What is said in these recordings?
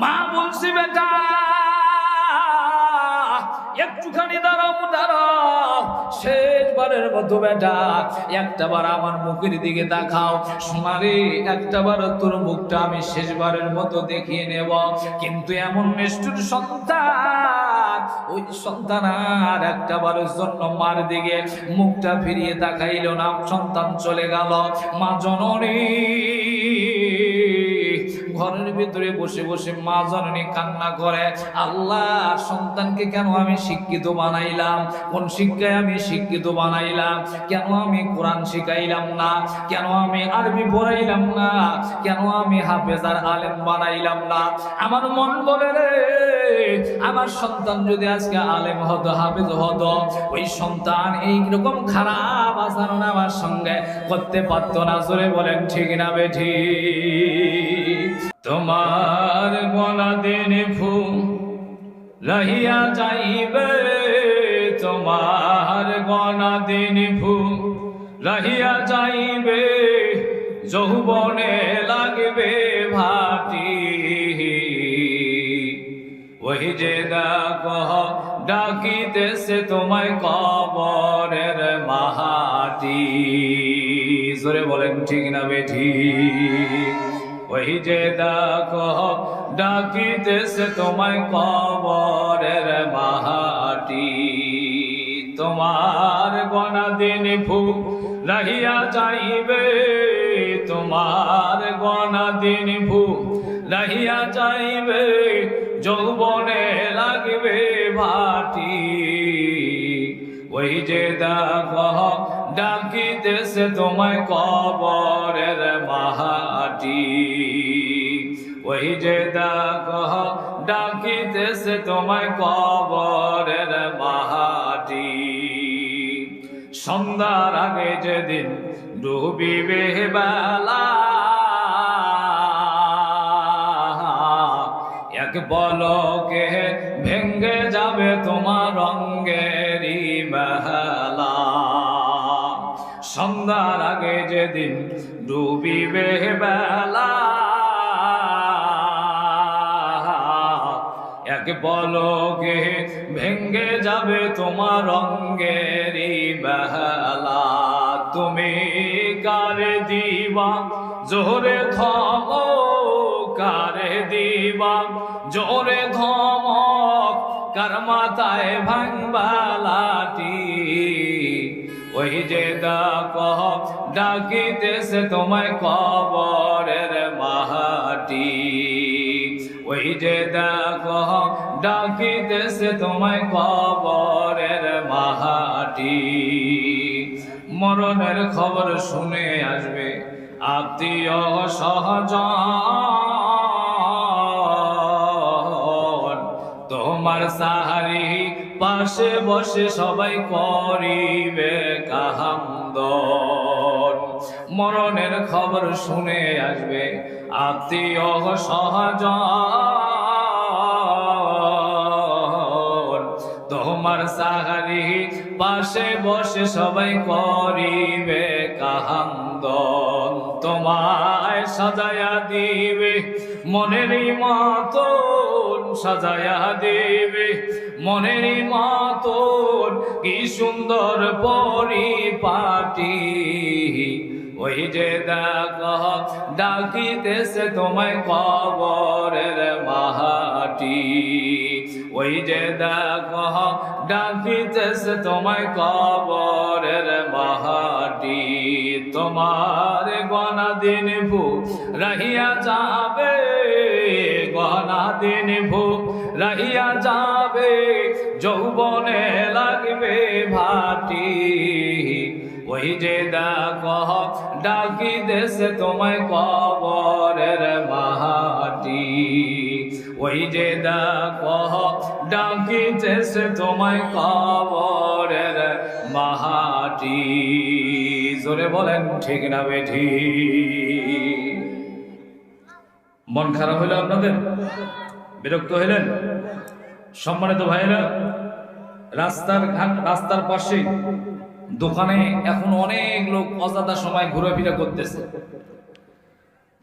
মা বলছি বেটা একটুখানি দাঁড়াও, শেষবারের মতো বেটা একটাবার আমার মুখের দিকে তাকাও। সোনারে একটাবার তোর মুখটা আমি শেষবারের মতো দেখিয়ে নেব। কিন্তু এমন নিষ্ঠুর সন্তান, ওই সন্তান আর একটাবারের জন্য মার দিকে মুখটা ফিরিয়ে তাকাইল না। সন্তান চলে গেল। মা জননী ঘরের ভিতরে বসে বসে মা জননী কান্না করে, আল্লাহ সন্তানকে কেন আমি শিক্ষিত বানাইলাম? কোন শিক্ষায় আমি শিক্ষিত বানাইলাম? কেন আমি কোরআন শিখাইলাম না? কেন আমি আরবি পড়াইলাম না? কেন আমি হাফেজ আর আলেম বানাইলাম না? আমার মন বলে রে, আমার সন্তান যদি আজকে আলেম হতো, হাফেজ হতো, ওই সন্তান এইরকম খারাপ আচরণ আমার সঙ্গে করতে পারতো না। জোরে বলেন ঠিক না বেঠিক? তোমার গলা দিন ফুল রহিয়া যাইবে, তোমার গলা দিন ফুল রহিয়া যাইবে, যৌবনে লাগবে ভাটি। ওই যে ডাকহ ডাকিতেছে তোমায় কবরের মাটি। জোরে বলেন ঠিক না বেঠিক? ওই যে ডাকহ ডাকিতেছে তোমায় কবরের মাটি। তোমার গনা দিন ফুল রহিয়া যাইবে, তোমার গনা দিন ফুল রহিয়া যাইবে, যৌবনে লাগবে ভাটি। ওই যে ডাকহ ডাকিতেছে তোমায় কবরের মাটি। ওই যে ডাকহ ডাকিতেছে তোমায় কবরের মাটি। সন্ধ্যার আগে যেদিন ডুবিবে বেলা, এক পলকে ভেঙ্গে যাবে তোমার রঙ্গেরই মেলা। সন্ধ্যার আগে যেদিন ডুবিবে বেলা, এক পলকে ভেঙ্গে যাবে তোমার রঙ্গেরই বেলা। তুমি কারে দিবা জোরে ধমক, কারে দিবা জোরে ধমক, কার মাথায় ভাঙবা লাঠি। ওই যে ডাকহ ডাকিতেছে তোমায় কবরের মাটি। ওই যে ডাকহ ডাকিতেছে তোমায় কবরের মাটি। মরণের খবর শুনে আসবে আত্মীয় স্বজন, তোমার সাহারি পাশে বসে সবাই করিবে কাহামদন। মরণের খবর শুনে আসবে আত্মীয় স্বজন, তোমার সাহারি পাশে বসে সবাই করিবে কাহামদন। তোমায় সাজায়া দিবে মনেরই মতন, সাজায়া দিবে মনেরই মতন, কি সুন্দর পরিপাটি। ওই যে ডাকহ ডাকিতেছে তোমায় কবরের মাটি। ওই যে ডাকহ ডাকিতেছে তোমায় কবরের মাটি। তোমার গনা দিন ভূ রহিয়া যাবে, গনা দিন ভূ রহিয়া যাবে, যৌবনে লাগবে ভাটি। ওই যে ডাকহ ডাকিতেছে তোমায় কবরের মাটি। ওই যে ডাকহ ডাকিতেছে তোমায় কবরের মাটি। জোরে বলেন ঠিক না বেঠিক? মন খারাপ হইল আপনাদের? বিরক্ত হইলেন? সম্মানিত ভাইরা, রাস্তার পাশে দোকানে এখন অনেক লোক অযথা সময় ঘোরাফেরা করতেছে।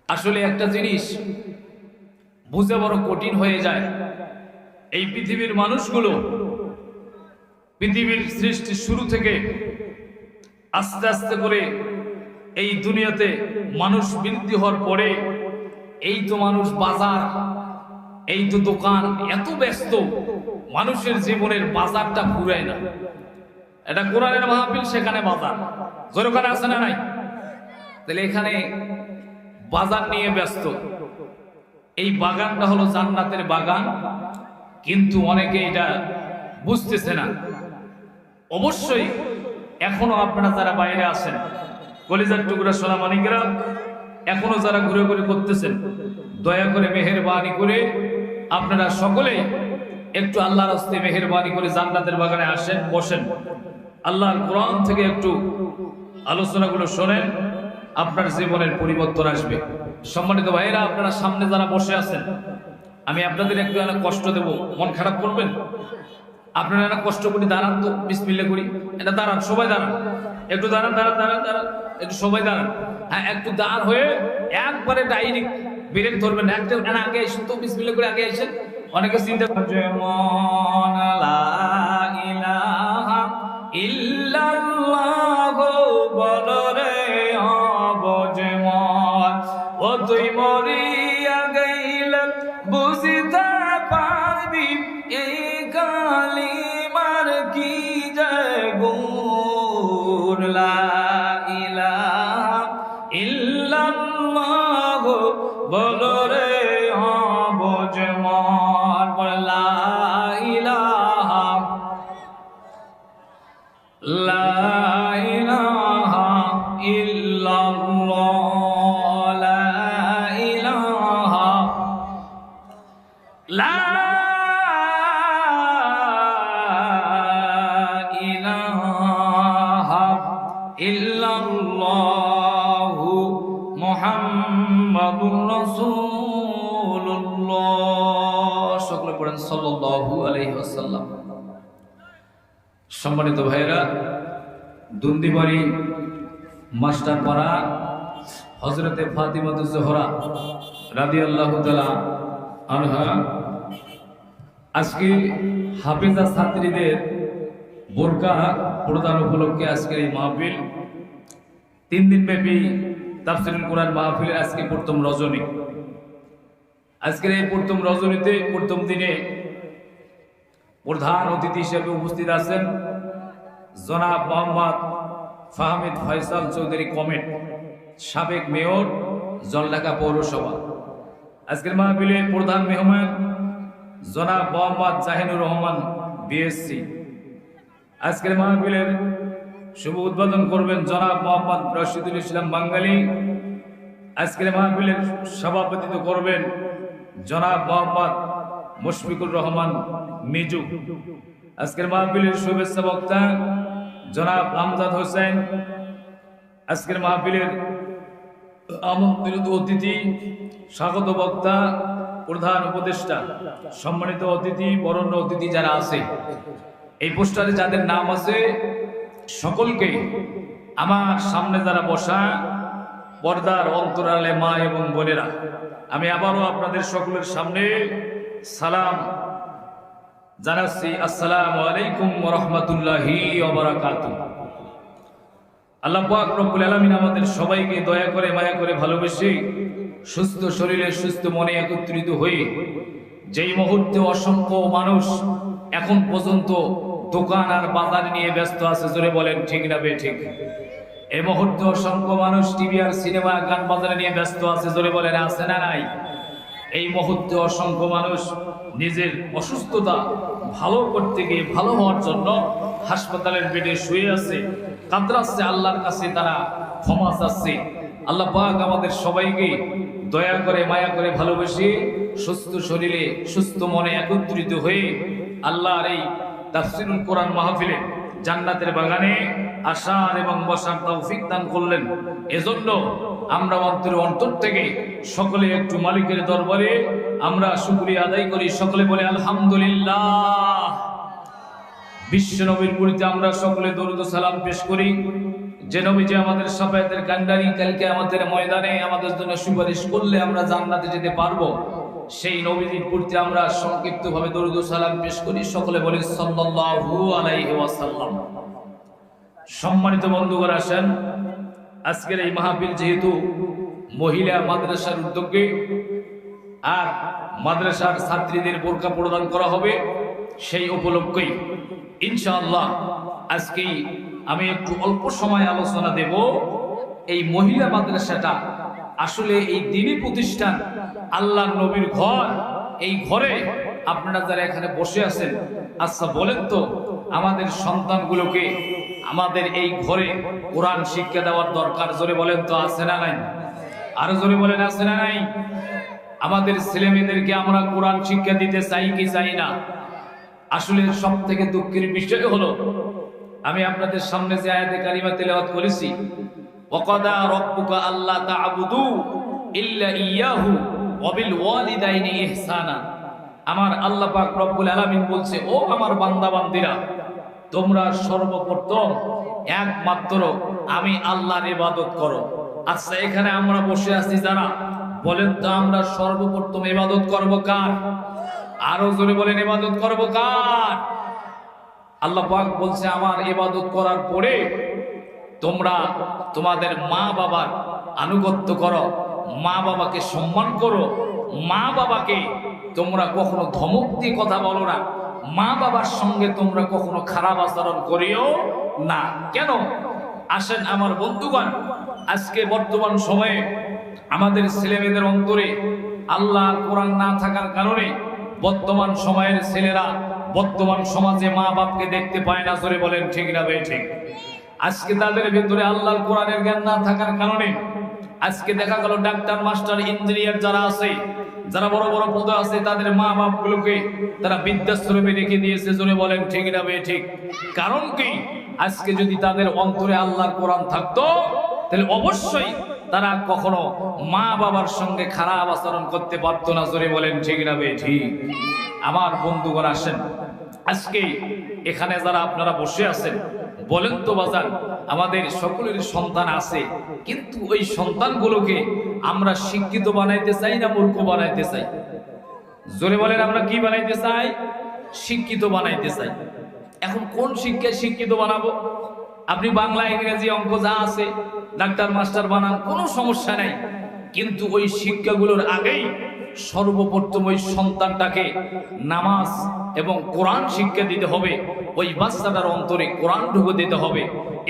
আসলে একটা জিনিস, বুঝে বড় কঠিন হয়ে যায়। এই পৃথিবীর মানুষগুলো পৃথিবীর সৃষ্টির শুরু থেকে আস্তে আস্তে করে এই দুনিয়াতে মানুষ বৃদ্ধি হওয়ার পরে এই তো মানুষ বাজার, এই তো দোকান, এত ব্যস্ত, মানুষের জীবনের বাজারটা ফুরায় না। এটা কোরআনের মাহফিল, সেখানে বাজার যেখানে আছে না নাই? তাহলে এখানে বাজার নিয়ে ব্যস্ত। এই বাগানটা হলো জান্নাতের বাগান, কিন্তু অনেকে এটা বুঝতেছে না। অবশ্যই এখনো আপনারা যারা বাইরে আছেন, কলিজার টুকরা সোনামানিকেরা, এখনো যারা ঘুরে ঘুরে করতেছেন, দয়া করে মেহেরবানি করে আপনারা সকলে একটু আল্লাহর হস্তে মেহেরবানি করে জান্নাতের বাগানে আসেন, বসেন, আল্লাহর কোরআন থেকে একটু আলোচনাগুলো শোনেন, আপনার জীবনের পরিবর্তন আসবে। সম্মানিত ভাইয়েরা, আপনারা সামনে যারা বসে আছেন, আমি আপনাদের একটু কষ্ট দেব, মন খারাপ করবেন? আপনারা একটা কষ্ট করি, দাঁড়ান তো, বিসমিল্লাহ করি, এটা দাঁড়ান, সবাই দাঁড়ান, একটু দাঁড়ান, দাঁড়ান দাঁড়ান দাঁড়ান, একটু সবাই দাঁড়ান। হ্যাঁ, একটু দাঁড় হয়ে একবারে ডাইরেক্ট ব্রেক ধরবেন, একটা আগে আসেন তো, বিসমিল্লাহ করে আগে আসেন। অনেকে চিন্তা করছে মন লা ইলাহা ইল্লাল্লাহ বলো রে অবজে মন, ও তুই মরিয়া গেলে বুঝিতে পারবি এই কালিমার কি যায় গুণ। লা ইলাহা ইল্লাল্লাহ বলো রে অবজে মন, লা ইলাহা লা ইলাহা ইল্লাল্লাহ, লা ইলাহা লা ইলাহা ইল্লাল্লাহু মুহাম্মাদুর রাসূলুল্লাহ। সকলে পড়েন সাল্লাল্লাহু আলাইহি ওয়াসাল্লাম। সম্মানিত ভাইরা, দুন্দিবাড়ি মাস্টারপাড়া হযরতে ফাতিমাতুজ জোহরা রাদিয়াল্লাহু তাআলা আনহা, আজকে হাফেজা ছাত্রীদের বোরকা প্রদান উপলক্ষে আজকের এই মাহফিল, 3 দিন ব্যাপী তাফসীরুল কোরআন মাহফিলের আজকে প্রথম রজনী। আজকের এই প্রথম রজনীতে, প্রথম দিনে প্রধান অতিথি হিসেবে উপস্থিত আছেন জনাব মোহাম্মদ ফাহমিদ ফয়সাল চৌধুরী কমেট, সাবেক মেয়র, জলঢাকা পৌরসভা। আজকের মাহফিলের প্রধান মেহমান জনাব মোহাম্মদ জাহিনুর রহমান বিএসসি। আজকের মাহফিলের শুভ উদ্বোধন করবেন জনাব মোহাম্মদ রশিদুল ইসলাম বাঙ্গালী। আজকের মাহফিলের সভাপতিত্ব করবেন জনাব মোহাম্মদ মুশফিকুর রহমান মিজু। আজকের মাহফিলের শুভেচ্ছা বক্তা জনাব আমজাদ হোসেন। আজকের মাহফিলের আমন্ত্রিত অতিথি, স্বাগত বক্তা, প্রধান উপদেষ্টা, সম্মানিত অতিথি, বরণ্য অতিথি যারা আছে, এই পোস্টারে যাদের নাম আছে সকলকে, আমার সামনে যারা বসা পর্দার অন্তরালে মা এবং বোনেরা, আমি আবারও আপনাদের সকলের সামনে সালাম জানাচ্ছি। আসসালামু আলাইকুম ওয়া রাহমাতুল্লাহি ওয়া বারাকাতুহু। আল্লাহ পাক রব্বুল আলামিন আমাদের সবাইকে দয়া করে, মায়া করে, ভালোবেসে সুস্থ শরীরে, সুস্থ মনে একত্রিত হয়ে, যেই মুহূর্তে অসংখ্য মানুষ এখন পর্যন্ত দোকান আর বাজার নিয়ে ব্যস্ত আছে, জোরে বলেন ঠিক না বে ঠিক? এই মুহূর্তে অসংখ্য মানুষ টিভি আর সিনেমা, গান বাজারে নিয়ে ব্যস্ত আছে, জোরে বলেন আছে না নাই? এই মুহূর্তে অসংখ্য মানুষ নিজের অসুস্থতা ভালো করতে গিয়ে, ভালো হওয়ার জন্য হাসপাতালের বেডে শুয়ে আছে, কাতরাচ্ছে, আল্লাহর কাছে তারা ক্ষমা চাচ্ছে। আল্লাহ পাক আমাদের সবাইকে দয়া করে, মায়া করে, ভালোবেসে সুস্থ শরীরে, সুস্থ মনে একত্রিত হয়ে আল্লাহর এই তাফসীরুল কোরআন মাহফিলে, জান্নাতের বাগানে আসার এবং বসার তৌফিক দান করলেন। এজন্য আমরা অন্তর থেকে সকলে একটু মালিকের দরবারে আমরা শুকরিয়া আদায় করি। সকলে বলে আলহামদুলিল্লাহ। বিশ্ব নবীর প্রতি আমরা সকলে দরুদ ও সালাম পেশ করি, যে নবী যে আমাদের শাফায়াতের কান্ডারি, কালকে আমাদের ময়দানে আমাদের জন্য সুপারিশ করলে আমরা জান্নাতে যেতে পারবো। সেই নবীজির প্রতি আমরা সংক্ষিপ্তভাবে দরুদ ও সালাম পেশ করি। সকলে বলি সাল্লাল্লাহু আলাইহি ওয়াসাল্লাম। সম্মানিত বন্ধুগণ, আসেন আজকের এই মাহফিল যেহেতু মহিলা মাদ্রাসার উদ্যোগে আর মাদ্রাসার ছাত্রীদের বোরকা প্রদান করা হবে, সেই উপলক্ষেই ইনশাআল্লাহ আজকে আমি একটু অল্প সময় আলোচনা দেব। এই মহিলা মাদ্রাসাটা আসলে এই দ্বীনি প্রতিষ্ঠান, আল্লাহর নবীর ঘর। এই ঘরে আপনারা যারা এখানে বসে আছেন, আচ্ছা বলেন তো আমাদের সন্তানগুলোকে আমাদের এই ঘরে কোরআন শিক্ষা দেওয়ার দরকার? জোরে বলেন তো, আছে না নাই? আরো জোরে বলেন, আছে না নাই? আমাদের ছেলে মেয়েদেরকে আমরা কোরআন শিক্ষা দিতে চাই কি চাই না? আসলে সব থেকে দুঃখের বিষয় হলো, আমি আপনাদের সামনে যে আয়াতে কারিমা তেলাওয়াত করেছি, ওয়াকাদা রাব্বুকা আল্লা তা'বুদু ইল্লা ইয়াহু ওয়া বিল ওয়ালিদাইনি ইহসানা। আমার আল্লাহ পাক রব্বুল আলামিন বলছে, ও আমার বান্দা বান্দীরা, তোমরা সর্বপ্রথম একমাত্র আমি আল্লাহর ইবাদত করো। আচ্ছা, এখানে আমরা বসে আছি যারা, বলেন তো আমরা সর্বপ্রথম ইবাদত করব কার? আরো জোরে বলেন, ইবাদত করব কার? আল্লাহ পাক বলছে, আমার ইবাদত করার পরে তোমরা তোমাদের মা বাবার আনুগত্য করো, মা বাবাকে সম্মান করো, মা বাবাকে তোমরা কখনো ধমক দিয়ে কথা বলো না, মা বাবার সঙ্গে তোমরা কখনো খারাপ আচরণ করিও না। কেন? আসেন আমার বন্ধুগণ, আজকে বর্তমান সময়ে আমাদের ছেলেমেয়েদের অন্তরে আল্লাহর কোরআন না থাকার কারণে বর্তমান সময়ের ছেলেরা বর্তমান সমাজে মা বাপকে দেখতে পায় না। জোরে বলেন ঠিক না বে ঠিক? আজকে তাদের ভিতরে আল্লাহর কোরআনের জ্ঞান না থাকার কারণে আজকে দেখা গেল ডাক্তার, মাস্টার, ইঞ্জিনিয়ার যারা আছে, যারা বড় বড় পদে আছে, তাদের মা বাপগুলোকে তারা বৃদ্ধাশ্রমে রেখে দিয়েছে। জোরে বলেন ঠিক না বে ঠিক? কারণ কি? আজকে যদি তাদের অন্তরে আল্লাহর কোরআন থাকতো, তাহলে অবশ্যই তারা কখনো মা বাবার সঙ্গে খারাপ আচরণ করতে পারতো না। জোরে বলেন ঠিক না বে ঠিক? আমার বন্ধুগণ, আসেন আজকে এখানে যারা আপনারা বসে আছেন, বলেন তো বাজার, আমাদের সকলের সন্তান আছে, কিন্তু ওই সন্তানগুলোকে আমরা শিক্ষিত বানাইতে চাই না মূর্খ বানাইতে চাই? জোরে বলেন, আমরা কি বানাইতে চাই? শিক্ষিত বানাইতে চাই। এখন কোন শিক্ষায় শিক্ষিত বানাবো? আপনি বাংলা, ইংরেজি, অঙ্ক যা আছে ডাক্তার, মাস্টার বানান, কোনো সমস্যা নাই, কিন্তু ওই শিক্ষাগুলোর আগেই সর্বপ্রথম ওই সন্তানটাকে নামাজ এবং কোরআন শিক্ষা দিতে হবে। ওই বাচ্চাটার অন্তরে কোরআন ঢুকে দিতে হবে।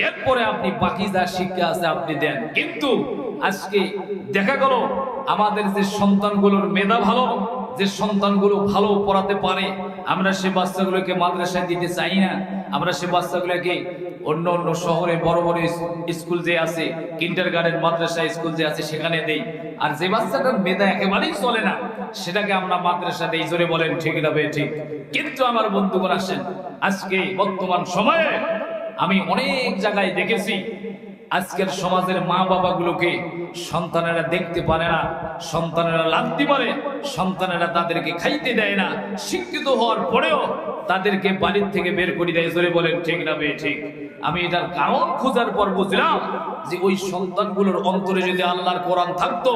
এরপরে আপনি বাকি যা শিক্ষা আছে আপনি দেন। কিন্তু আজকে দেখা গেল আমাদের যে সন্তানগুলোর মেধা ভালো, যে সন্তানগুলো ভালো পড়াতে পারে, আমরা সে বাচ্চাগুলোকে মাদ্রাসায় দিতে চাই না। আমরা সে বাচ্চাগুলোকে অন্য অন্য শহরে বড় বড় স্কুল যে আছে, কিন্ডারগার্টেন, মাদ্রাসা স্কুল যে আছে, সেখানে দেই। আর যে বাচ্চাটার মেধা একেবারেই চলে না, সেটাকে আমরা মাদ্রাসা দেই। জোরে বলেন ঠিক না বে ঠিক? কিন্তু আমার বন্ধুগণ, আসেন আজকে বর্তমান সময়ে আমি অনেক জায়গায় দেখেছি, আজকের সমাজের মা বাবাগুলোকে সন্তানেরা দেখতে পারে না, সন্তানেরা লাথি মারে, সন্তানেরা তাদেরকে খাইতে দেয় না, শিক্ষিত হওয়ার পরেও তাদেরকে বাড়ির থেকে বের করে দেয়। জোরে বলেন ঠিক না বে ঠিক? আমি এটার কারণ খোঁজার পর বুঝলাম যে ওই সন্তানগুলোর অন্তরে যদি আল্লাহর কোরআন থাকতো,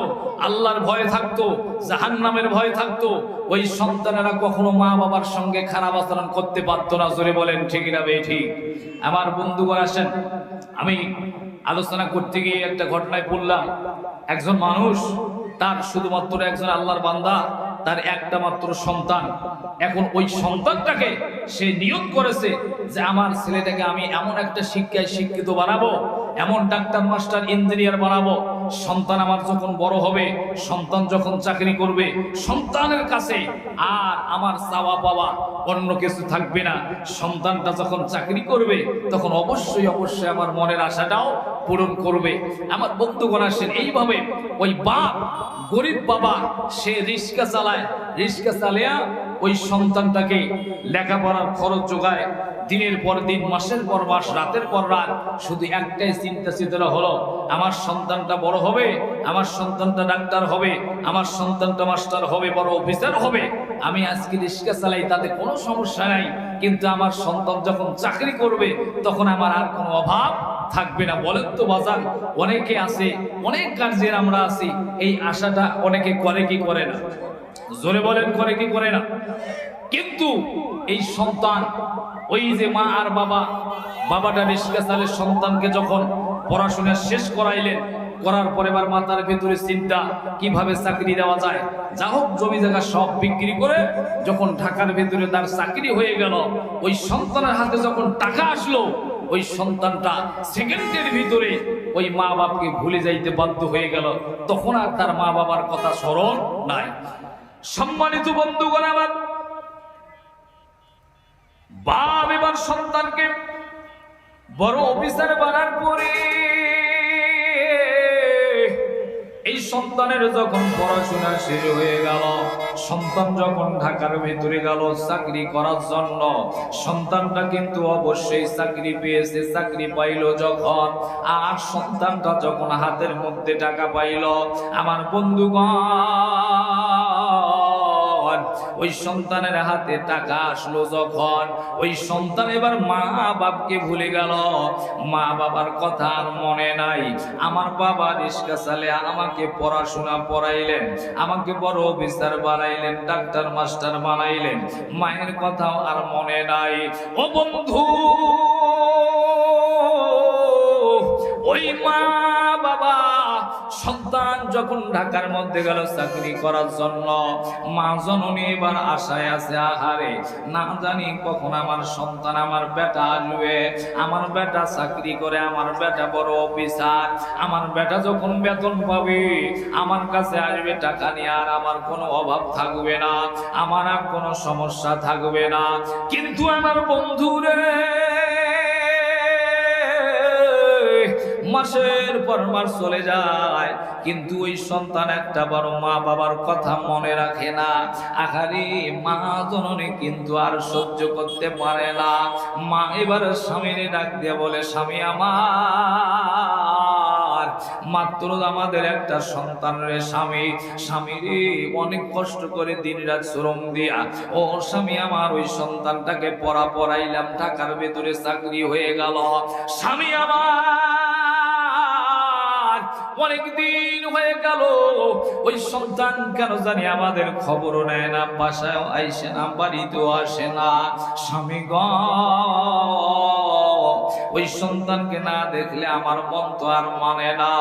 আল্লাহর ভয় থাকতো, জাহান্নামের ভয় থাকতো, ওই সন্তানেরা কখনো মা বাবার সঙ্গে খারাপ আচরণ করতে পারতো না। জোরে বলেন ঠিক না বে ঠিক? আমার বন্ধুগণ, আসেন আমি আলোচনা করতে গিয়ে একটা ঘটনায় পড়লাম। একজন মানুষ, তার শুধুমাত্র একজন আল্লাহর বান্দা, তার একটা মাত্র সন্তান। এখন ওই সন্তানটাকে সে নিয়োগ করেছে যে আমার ছেলেটাকে আমি এমন একটা শিক্ষায় শিক্ষিত বানাবো, এমন ডাক্তার, মাস্টার, ইঞ্জিনিয়ার বানাবো, সন্তান আমার যখন বড় হবে, সন্তান যখন চাকরি করবে, সন্তানের কাছে আর আমার চাওয়া পাওয়া অন্য কিছু থাকবে না। সন্তানটা যখন চাকরি করবে, তখন অবশ্যই অবশ্যই আমার মনের আশাটাও পূরণ করবে। আমার বন্ধুগণ, আসেন এইভাবে ওই বাপ, গরিব বাবা, সে রিক্সা চালায়, রিক্সা চালিয়া ওই সন্তানটাকে লেখাপড়ার খরচ যোগায়, দিনের পর দিন, মাসের পর মাস, রাতের পর রাত, শুধু একটাই চিন্তা চেতনা হলো, আমার সন্তানটা বড় হবে, আমার সন্তানটা ডাক্তার হবে, আমার সন্তানটা মাস্টার হবে, বড় অফিসার হবে। আমি আজকে রিক্সা চালাই, তাতে কোনো সমস্যা নাই, কিন্তু আমার সন্তান যখন চাকরি করবে, তখন আমার আর কোনো অভাব থাকবে না। বলেন তো বাজান, অনেকে আছে, অনেক কাজের আমরা আছি, এই আশাটা অনেকে করে কি করে না? জোরে বলেন করে কি করে না? কিন্তু এই সন্তান, ওই যে মা আর বাবা, বাবাটা রিস্কা চালে সন্তানকে যখন পড়াশোনা শেষ করাইলেন, করার পরে এবার মাথার ভেতরে চিন্তা কিভাবে চাকরি দেওয়া যায়। যা হোক জমি জায়গা সব বিক্রি করে যখন ঢাকার ভেতরে তার চাকরি হয়ে গেল, ওই সন্তানের হাতে যখন টাকা আসলো, ওই সন্তানটা সেকেন্ডের ভিতরে ওই মা বাপকে ভুলে যাইতে বাধ্য হয়ে গেল। তখন আর তার মা বাবার কথা স্মরণ নাই। সম্মানিত বন্ধুগণ আমার, বাপ এবার সন্তানকে বড় অফিসার বানার পরে এই সন্তানের যখন পড়াশোনা শেষ হয়ে গেল, সন্তান যখন ঢাকার ভেতরে গেল চাকরি করার জন্য, সন্তানটা কিন্তু অবশ্যই চাকরি পেয়েছে। চাকরি পাইল যখন, আর সন্তানটা যখন হাতের মধ্যে টাকা পাইল, আমার বন্ধুগণ, ওই সন্তানের হাতে টাকা আসলো যখন, ওই সন্তান এবার মা বাপকে ভুলে গেল। মা বাবার কথা আর মনে নাই। আমার বাবা রিস্কা চালে আমাকে পড়াশোনা পড়াইলেন, আমাকে বড় অফিসার বানাইলেন, ডাক্তার মাস্টার বানাইলেন, মায়ের কথাও আর মনে নাই। ও বন্ধু, ওই মা বাবা সন্তান যখন ঢাকার মধ্যে গেল চাকরি করার জন্য, মা জননী এবার আশায় আছে, আহারে না জানি কখন আমার সন্তান, আমার বেটা আসবে, আমার বেটা চাকরি করে, আমার বেটা বড় অফিসার, আমার বেটা যখন বেতন পাবে আমার কাছে আসবে টাকা নিয়ে, আর আমার কোনো অভাব থাকবে না, আমার আর কোনো সমস্যা থাকবে না। কিন্তু আমার বন্ধুরে, মাসের পর মাস চলে যায়, কিন্তু ওই সন্তান একটা বড় মা বাবার কথা মনে রাখে না। আহারে মা জননী কিন্তু আর সহ্য করতে পারে না। মা এবার স্বামীর ডাক দিয়ে বলে, স্বামী আমার, মাত্র আমাদের একটা সন্তান রে স্বামী, স্বামী রে অনেক কষ্ট করে দিন রাত শ্রম দিয়া, ও স্বামী আমার ওই সন্তানটাকে পড়াইলাম, ঢাকার ভেতরে চাকরি হয়ে গেল। স্বামী আমার অনেকদিন হয়ে গেল, ওই সন্তান কেন জানি আমাদের খবরও নেয় না, বাসায় আইসে না, বাড়িতেও আসে না। স্বামী গ, ওই সন্তানকে না দেখলে আমার মন তো আর মানে না।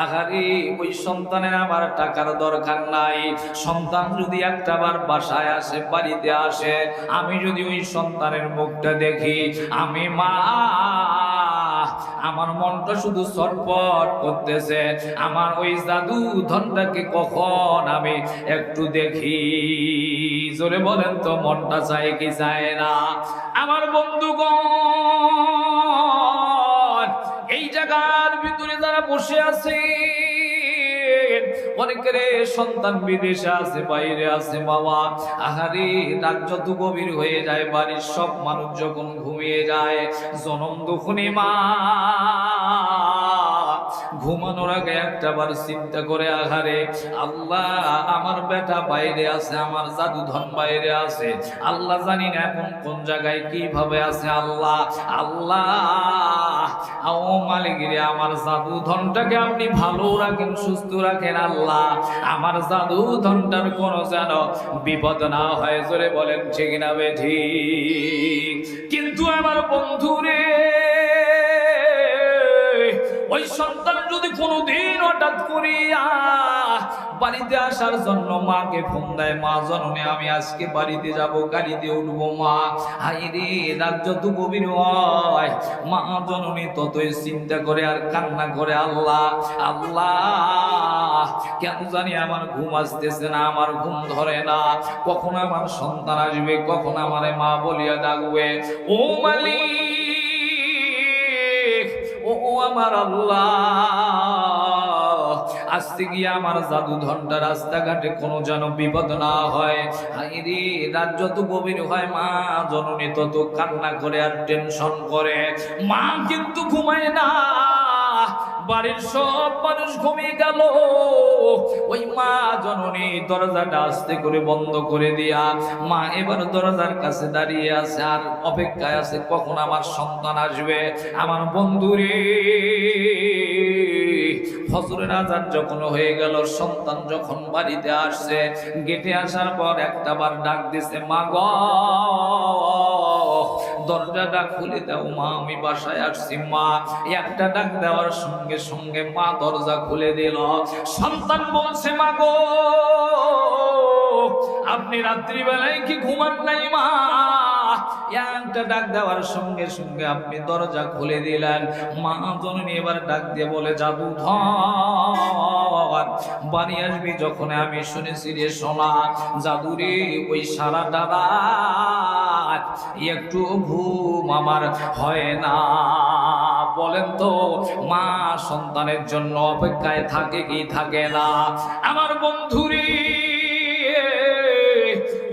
আহারে ওই সন্তানের আমার টাকার দরকার নাই, সন্তান যদি একটা বার বাসায় আসে, বাড়িতে আসে, আমি যদি ওই সন্তানের মুখটা দেখি, আমি মা, আমার মনটা শুধু ছটফট করতেছে, আমার ওই জাদু ধনটাকে কখন আমি একটু দেখি। জোরে বলেন তো, মনটা চায় কি চায় না? আমার বন্ধুগণ, এই জায়গার ভিতরে যারা বসে আছে, অনেকের সন্তান বিদেশে আছে, বাইরে আছে বাবা। আহারে রাত যত গভীর হয়ে যায়, বাড়ির সব মানুষ যখন ঘুমিয়ে যায়, জনম দুখুনি মা ঘুমানোর আগে একটা বার চিন্তা করে, আহারে আল্লাহ আমার বেটা বাইরে আছে, আমার জাদু ধন বাইরে আছে, আল্লাহ জানি না এখন কোন জায়গায় কিভাবে আছে। আল্লাহ আল্লাহ ও মালিক রে, আমার জাদু ধনটাকে আপনি ভালো রাখেন, সুস্থ রাখেন। আল্লাহ আমার জাদু ধনটার কোনো যেন বিপদ না হয়। জোরে বলেন ঠিক না বেঠিক? কিন্তু আমার বন্ধুরে, ওই সন্তান যদি কোনোদিন হঠাৎ করিয়া বাড়িতে আসার জন্য মাকে ফোন দেয়, মা জননী আমি আজকে বাড়িতে যাব, গাড়িতে উঠবো মা, হাইরে রাত যত গভীর হয়, মা জননী ততই চিন্তা করে আর কান্না করে, আল্লাহ আল্লাহ কেন জানি আমার ঘুম আসতেছে না, আমার ঘুম ধরে না, কখন আমার সন্তান আসবে, কখন আমারে মা বলিয়া ডাকবে। ও মালিক, ও আমার আল্লাহ, আজকে গিয়ে আমার জাদু ধনটা রাস্তাঘাটে কোনো যেন বিপদ না হয়। হাইরে রাত যত গভীর হয়, মা জননী তত কান্না করে আর টেনশন করে। মা কিন্তু ঘুমায় না, বাড়ির সব মানুষ ঘুমিয়ে গেল, ওই মা জননী দরজাটা আস্তে করে বন্ধ করে দিয়া মা এবার দরজার কাছে দাঁড়িয়ে আছে আর অপেক্ষায় আছে কখন আমার সন্তান আসবে। আমার বন্ধুরে ফজরের আজান যখন হয়ে গেল, সন্তান যখন বাড়িতে আসছে, গেটে আসার পর একটা বার ডাক দিছে, মা গো দরজাটা খুলে দাও মা, আমি বাসায় আসছি মা। একটা ডাক দেওয়ার সঙ্গে সঙ্গে মা দরজা খুলে দিল। সন্তান বলছে, মা গো আপনি রাত্রিবেলায় কি ঘুমান নাই মা? একটা ডাক দেওয়ার সঙ্গে সঙ্গে আপনি দরজা খুলে দিলেন। মা জননী এবার ডাক দিয়ে বলে, জাদুধর বাড়ি আসবি যখন আমি শুনেছি রে সোনা, জাদুরে ওই সারাটা রাত একটু ঘুম আমার হয় না। বলেন তো মা সন্তানের জন্য অপেক্ষায় থাকে কি থাকে না? আমার বন্ধুরে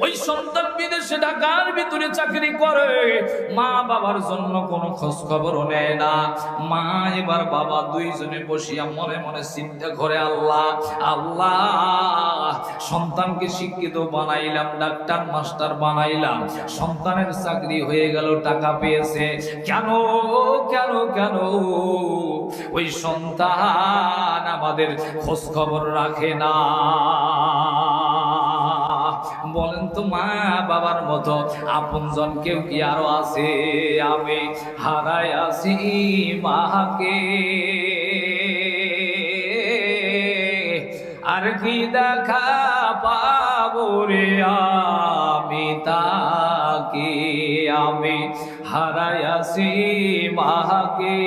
ওই সন্তান বিদেশে ঢাকার ভিতরে চাকরি করে, মা বাবার জন্য কোনো খোঁজ খবরও নেয় না। মা এবার বাবা দুইজনে বসিয়া মনে মনে চিন্তা করে, আল্লাহ আল্লাহ সন্তানকে শিক্ষিত বানাইলাম, ডাক্তার মাস্টার বানাইলাম, সন্তানের চাকরি হয়ে গেল, টাকা পেয়েছে, কেন কেন কেন ওই সন্তান আমাদের খোঁজ খবর রাখে না? বলেন তো মা বাবার মতো আপনজন কেউ কি আরো আছে? আমি হারাই আছি মাকে, আর কি দেখা পাবো রে আমি তাকে, আমি হারাই আছি মাকে,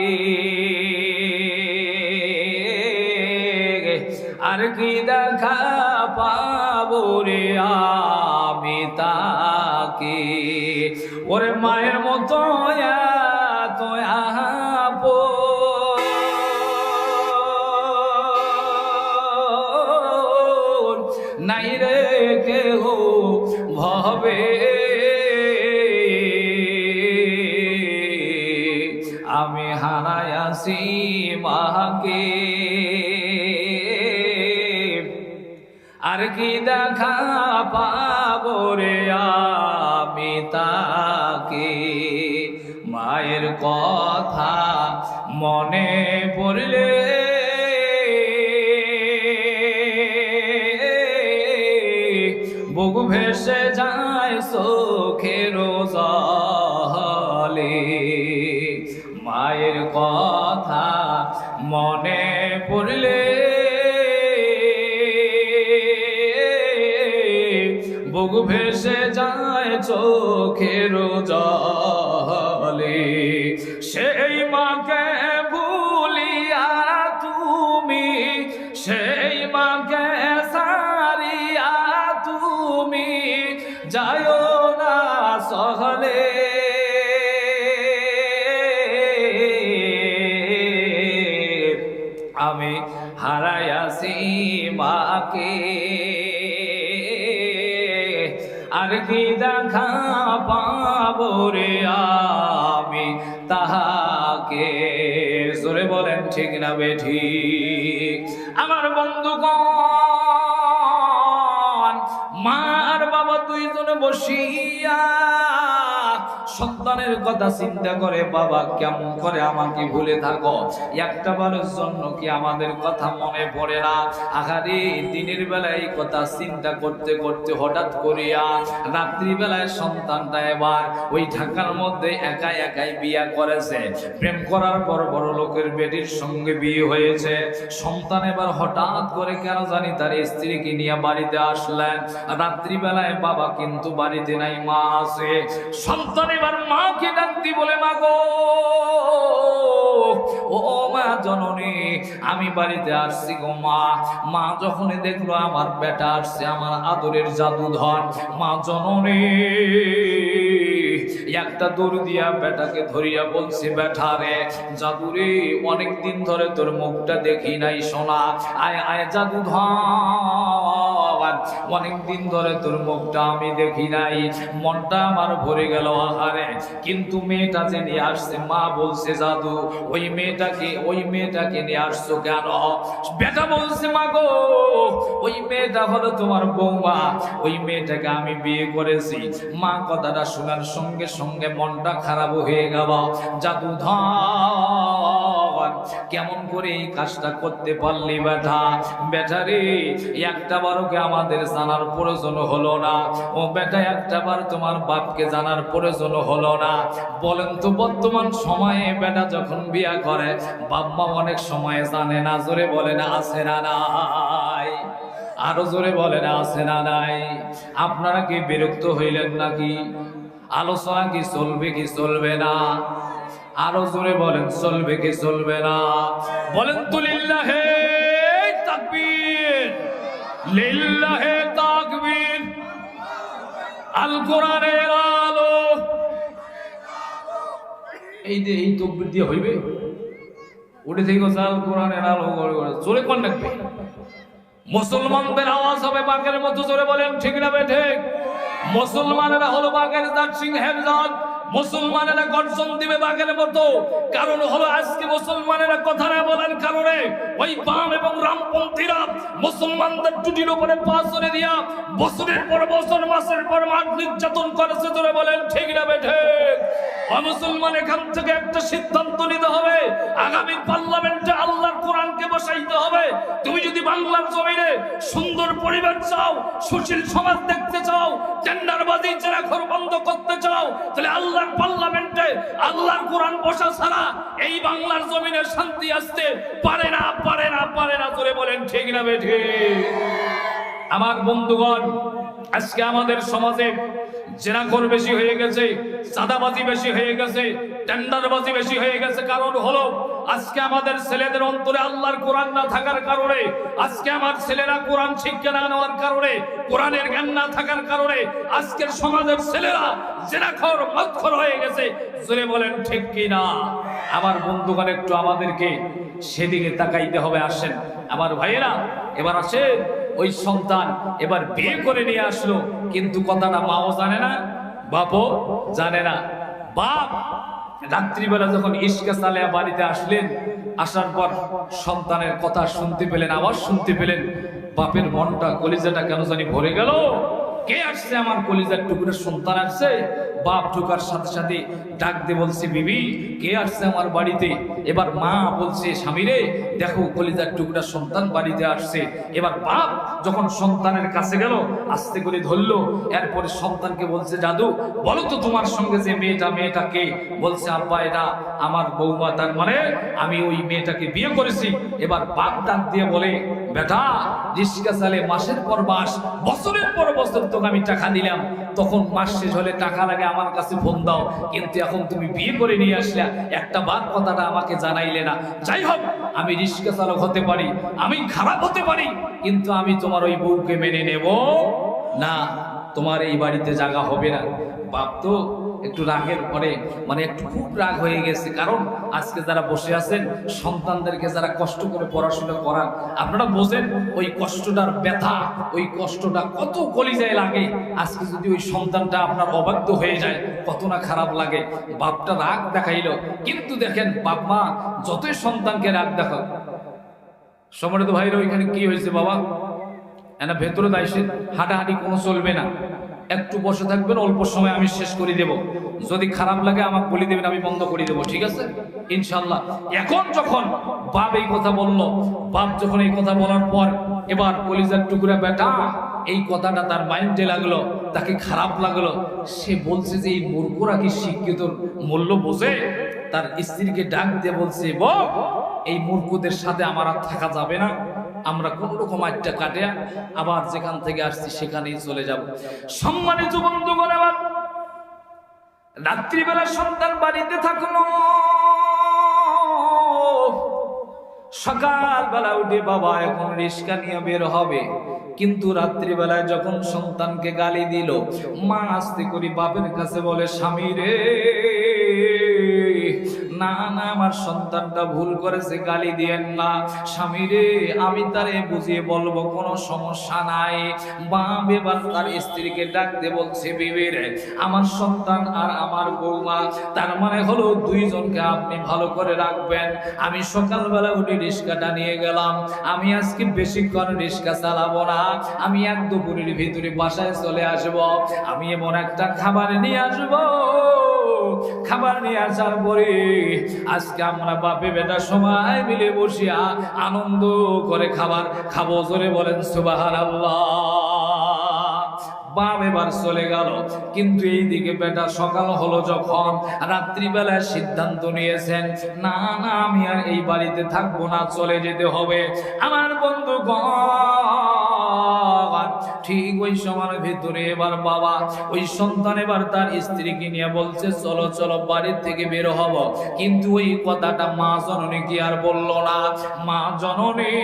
আর কি দেখা পাবো রে আমি তাকে। ওরে মায়ের মতো এত আপন নাই রে কেহ ভবে, আমি হারাই আছি মাকে, আর কি দেখা পাবো রে আমি তাকে। মায়ের কথা মনে পড়লে বুক ভেসে যায় চোখের জলে, মায়ের কথা মনে পড়লে বুক ভেসে যায় চোখের জলে। সেই মাকে ভুলিয়া তুমি, সেই মাকে সারিয়া তুমি যায়ো না সহলে, আমি হারাই আছি মাকে, আর কি দেখা পাবো রে আমি তাহাকে। জোরে বলেন ঠিক না বেঠিক? আমার বন্ধুগণ, মা আর বাবা দুইজনে বসিয়া সন্তানের কথা চিন্তা করে, বাবা কেমন করে আমাকে ভুলে থাকো, একটা বারের জন্য কি আমাদের কথা মনে পড়ে না? আহারে দিনের বেলায় এই কথা চিন্তা করতে করতে হঠাৎ করিয়া রাত্রিবেলায় সন্তানটা এবার ওই ঢাকার মধ্যে একাই একাই বিয়ে করেছে। প্রেম করার পর বড় লোকের বেটির সঙ্গে বিয়ে হয়েছে। সন্তান এবার হঠাৎ করে কেন জানি তার স্ত্রীকে নিয়ে বাড়িতে আসলেন। রাত্রিবেলায় বাবা কিন্তু বাড়িতে নাই, মা আছে। সন্তান এবার মাকে ডাকতি বলে, মা গো ও মা জননী আমি বাড়িতে আসছি গো মা। মা যখনই দেখলো আমার বেটা আসছে, আমার আদরের জাদুধর, মা জননী একটা দৌড় দিয়া বেটাকে ধরিয়া বলছে, বেটা রে জাদুরে অনেকদিন ধরে তোর মুখটা দেখি নাই সোনা, আয় আয় জাদুধর অনেকদিন ধরে তোর মুখটা আমি দেখি নাই, মনটা আমার ভরে গেল আহারে। কিন্তু মেয়েটা যে নিয়ে আসছে, মা বলছে জাদু ওই মেয়েটাকে নিয়ে আসছো কেন? বেটা বলছে, মা গো ওই মেয়েটা হলো তোমার বৌমা, ওই মেয়েটাকে আমি বিয়ে করেছি। মা কথাটা শোনার সঙ্গে সঙ্গে মনটা খারাপ হয়ে গেল। জাদুধর কেমন করে এই কাজটা করতে পারলি বেটা? বেটা রে, একটা বারোকে আমাদের জানার প্রয়োজন হলো না। ও বেটা, একটা বার তোমার বাপকে জানার প্রয়োজন হলো না। বলেন তো বর্তমান সময়ে বেটা যখন বিয়া করে বাপ মা অনেক সময় জানে না। জোরে বলেন আছে না নাই? আরো জোরে বলেন আছে না নাই? আপনারা কি বিরক্ত হইলেন নাকি? আলোচনা কি চলবে কি চলবে না? আরো জোরে বলেন চলবে কি চলবে না? বলেন তো লিল্লাহে তাকবীর, লিল্লাহে তাকবীর। আল কোরআনের আলো। এই যে এই তাকবীর দিয়ে হইবে? উঠে থেকে আল কোরআনের আলো জোরে কোন রাখবে? মুসলমানদের আওয়াজ হবে বাঘের মতো। জোরে বলেন ঠিক না ঠিক? মুসলমানেরা হলো বাঘের জাত, সিংহের জাত। মুসলমানেরা গর্জন দিবে বাঘের মতো। কারণ হলো আজকে মুসলমানেরা কথা না বলার কারণে ওই বাম এবং রামপন্থীরা মুসলমানদের টুটির উপরে পা চড়ে দিয়া বছরের পর বছর, মাসের পর মাস নির্যাতন করেছে। জোরে বলেন ঠিক না ঠিক? মুসলমান এখান থেকে একটা সিদ্ধান্ত নিতে হবে, আগামী পার্লামেন্টে আল্লাহর কোরআনকে বসাইতে হবে। তুমি যদি বাংলার জমিনে সুন্দর পরিবার চাও, সুশীল সমাজ দেখতে চাও, টেন্ডারবাজি জেরাখোর বন্ধ করতে চাও, তাহলে আল্লাহর পার্লামেন্টে আল্লাহর কোরআন বসা ছাড়া এই বাংলার জমিনে শান্তি আসতে পারে না, পারে না, পারে না। জোরে বলেন ঠিক না বেঠে? আমার বন্ধুগণ, আজকে আমাদের সমাজে জেনাখোর বেশি হয়ে গেছে, চাঁদাবাজি বেশি হয়ে গেছে, টেন্ডারবাজি বেশি হয়ে গেছে। কারণ হলো আজকে আমাদের ছেলেদের অন্তরে আল্লাহর কোরআন না থাকার কারণে, আজকে আমার ছেলেরা কোরআন শিক্ষা না নেওয়ার কারণে, কোরআনের জ্ঞান না থাকার কারণে আজকের সমাজের ছেলেরা জেনাখোর, মদখোর হয়ে গেছে। জোরে বলেন ঠিক কি না? আমার বন্ধুগণ, একটু আমাদেরকে সেদিকে তাকাইতে হবে। আসেন আমার ভাইয়েরা, এবার আসেন। ওই সন্তান এবার বিয়ে করে নিয়ে আসলো, কিন্তু কথাটা মাও জানে না, বাপও জানে না। বাপ রাত্রিবেলা যখন ইশকে চালিয়া বাড়িতে আসলেন, আসার পর সন্তানের কথা শুনতে পেলেন, আওয়াজ শুনতে পেলেন। বাপের মনটা, কলিজাটা কেন জানি ভরে গেল। কে আসছে? আমার কলিজার টুকরোর সন্তান আসছে। বাপ ঢোকার সাথে সাথে ডাক দিয়ে বলছে, বিবি কে আসছে আমার বাড়িতে? এবার মা বলছে, স্বামী রে দেখো কলিজার টুকরার সন্তান বাড়িতে আসছে। এবার বাপ যখন সন্তানের কাছে গেল, আস্তে করে ধরলো। এরপরে সন্তানকে বলছে, জাদু বলো তো তোমার সঙ্গে যে মেয়েটা কে? বলছে, আব্বা এটা আমার বৌমা, তার মানে আমি ওই মেয়েটাকে বিয়ে করেছি। এবার বাপ ডাক দিয়ে বলে, বেটা রিস্কা চালে মাসের পর মাস, বছরের পর বছর তোকে আমি টাকা দিলাম, তখন মাস শেষ হলে টাকা লাগে আমার কাছে ফোন দাও, কিন্তু এখন তুমি বিয়ে করে নিয়ে আসলে একটা বার কথাটা আমাকে জানাইলে না। যাই হোক, আমি রিস্কা চালক হতে পারি, আমি খারাপ হতে পারি, কিন্তু আমি তোমার ওই বউকে মেনে নেব না, তোমার এই বাড়িতে জায়গা হবে না। বাপ তো একটু রাগের পরে, মানে একটু খুব রাগ হয়ে গেছে। কারণ আজকে যারা বসে আছেন, সন্তানদেরকে যারা কষ্ট করে পড়াশোনা করান, আপনারা বোঝেন ওই কষ্টটার ব্যথা, ওই কষ্টটা কত কলিজায় লাগে। আজকে যদি ওই সন্তানটা আপনার অবাধ্য হয়ে যায়, কত না খারাপ লাগে। বাপটা রাগ দেখাইল, কিন্তু দেখেন বাপ মা যতই সন্তানকে রাগ দেখাও, সম্মানিত ভাইরা ওইখানে কি হয়েছে বাবা? এনা ভেতরে দাইছে, হাঁটাহাঁটি কোনো চলবে না, একটু বসে থাকবেন, অল্প সময় আমি শেষ করে দেব। যদি খারাপ লাগে আমাকে বলে দেবেন, আমি বন্ধ করে দেবো, ঠিক আছে ইনশাল্লাহ। এখন যখন বাপ এই কথা বলল, বাপ যখন এই কথা বলার পর এবার কলিজার টুকরা বেটা এই কথাটা তার মাইন্ডে লাগলো, তাকে খারাপ লাগলো। সে বলছে যে এই মূর্খরা কি শিক্ষিত মূল্য বোঝে? তার স্ত্রীকে ডাক দিয়ে বলছে, বউ এই মূর্খদের সাথে আমার আর থাকা যাবে না, আমরা কোন রকম একটা কাটে আবার যেখান থেকে আসছি সেখানেই চলে যাব। সম্মানিত বন্ধুগণ, আবার রাত্রিবেলা সন্তান বাড়িতে থাকলো, সকালবেলা উঠে বাবা এখন রিস্কা নিয়ে বের হবে, কিন্তু রাত্রিবেলায় যখন সন্তানকে গালি দিল, মা আস্তে করে বাপের কাছে বলে, স্বামী রে না না, আমার সন্তানটা ভুল করেছে, গালি দিয়েন না। স্বামী রে আমি তারে বুঝিয়ে বলবো, কোনো সমস্যা নাই। বাপ এবার তার স্ত্রীকে ডাকতে বলছে, বিবি রে আমার সন্তান আর আমার বৌমা, তার মানে হলো দুইজনকে আপনি ভালো করে রাখবেন। আমি সকালবেলা উঠে রিস্কাটা নিয়ে গেলাম, আমি আজকে বেশিক্ষণ রিস্কা চালাবো না, আমি এক দুপুরের ভিতরে বাসায় চলে আসবো, আমি এমন একটা খাবার নিয়ে আসবো খাবার নিয়ে আসার পরে আজকে আমরা বাপে বেটা সবাই মিলে বসিয়া আনন্দ করে খাবার খাবো। জোরে বলেন সুবহানাল্লাহ। বাপ এবার চলে গেল, কিন্তু এইদিকে বেটা সকাল হলো যখন, রাত্রিবেলা সিদ্ধান্ত নিয়েছেন, না না আমি আর এই বাড়িতে থাকবো না, চলে যেতে হবে। আমার বন্ধুগণ, ঠিক ওই সময়ের ভিতরে এবার বাবা ওই সন্তান এবার তার স্ত্রীকে নিয়ে বলছে, চলো চলো বাড়ির থেকে বের হব। কিন্তু ওই কথাটা মা জননী কি আর বলল না। মা জননী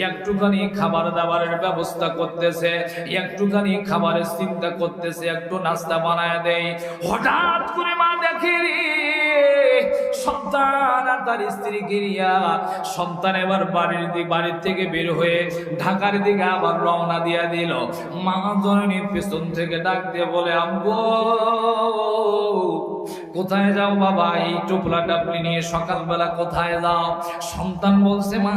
একটুখানি খাবার দাবারের ব্যবস্থা করতেছে, একটুখানি খাবারের চিন্তা করতেছে, একটু নাস্তা বানায় দেয়। হঠাৎ করে মা দেখে সন্তান আর তার স্ত্রীকে নিয়া সন্তান এবার বাড়ির থেকে বের হয়ে ঢাকার দিকে আবার রওনা দিয়া দিল। মা জননীর পেছন থেকে ডাক দিয়ে বলে, আব্বু কোথায় যাও বাবা? এই টোপলা টাপলি নিয়ে সকালবেলা কোথায় যাও? সন্তান বলছে, মা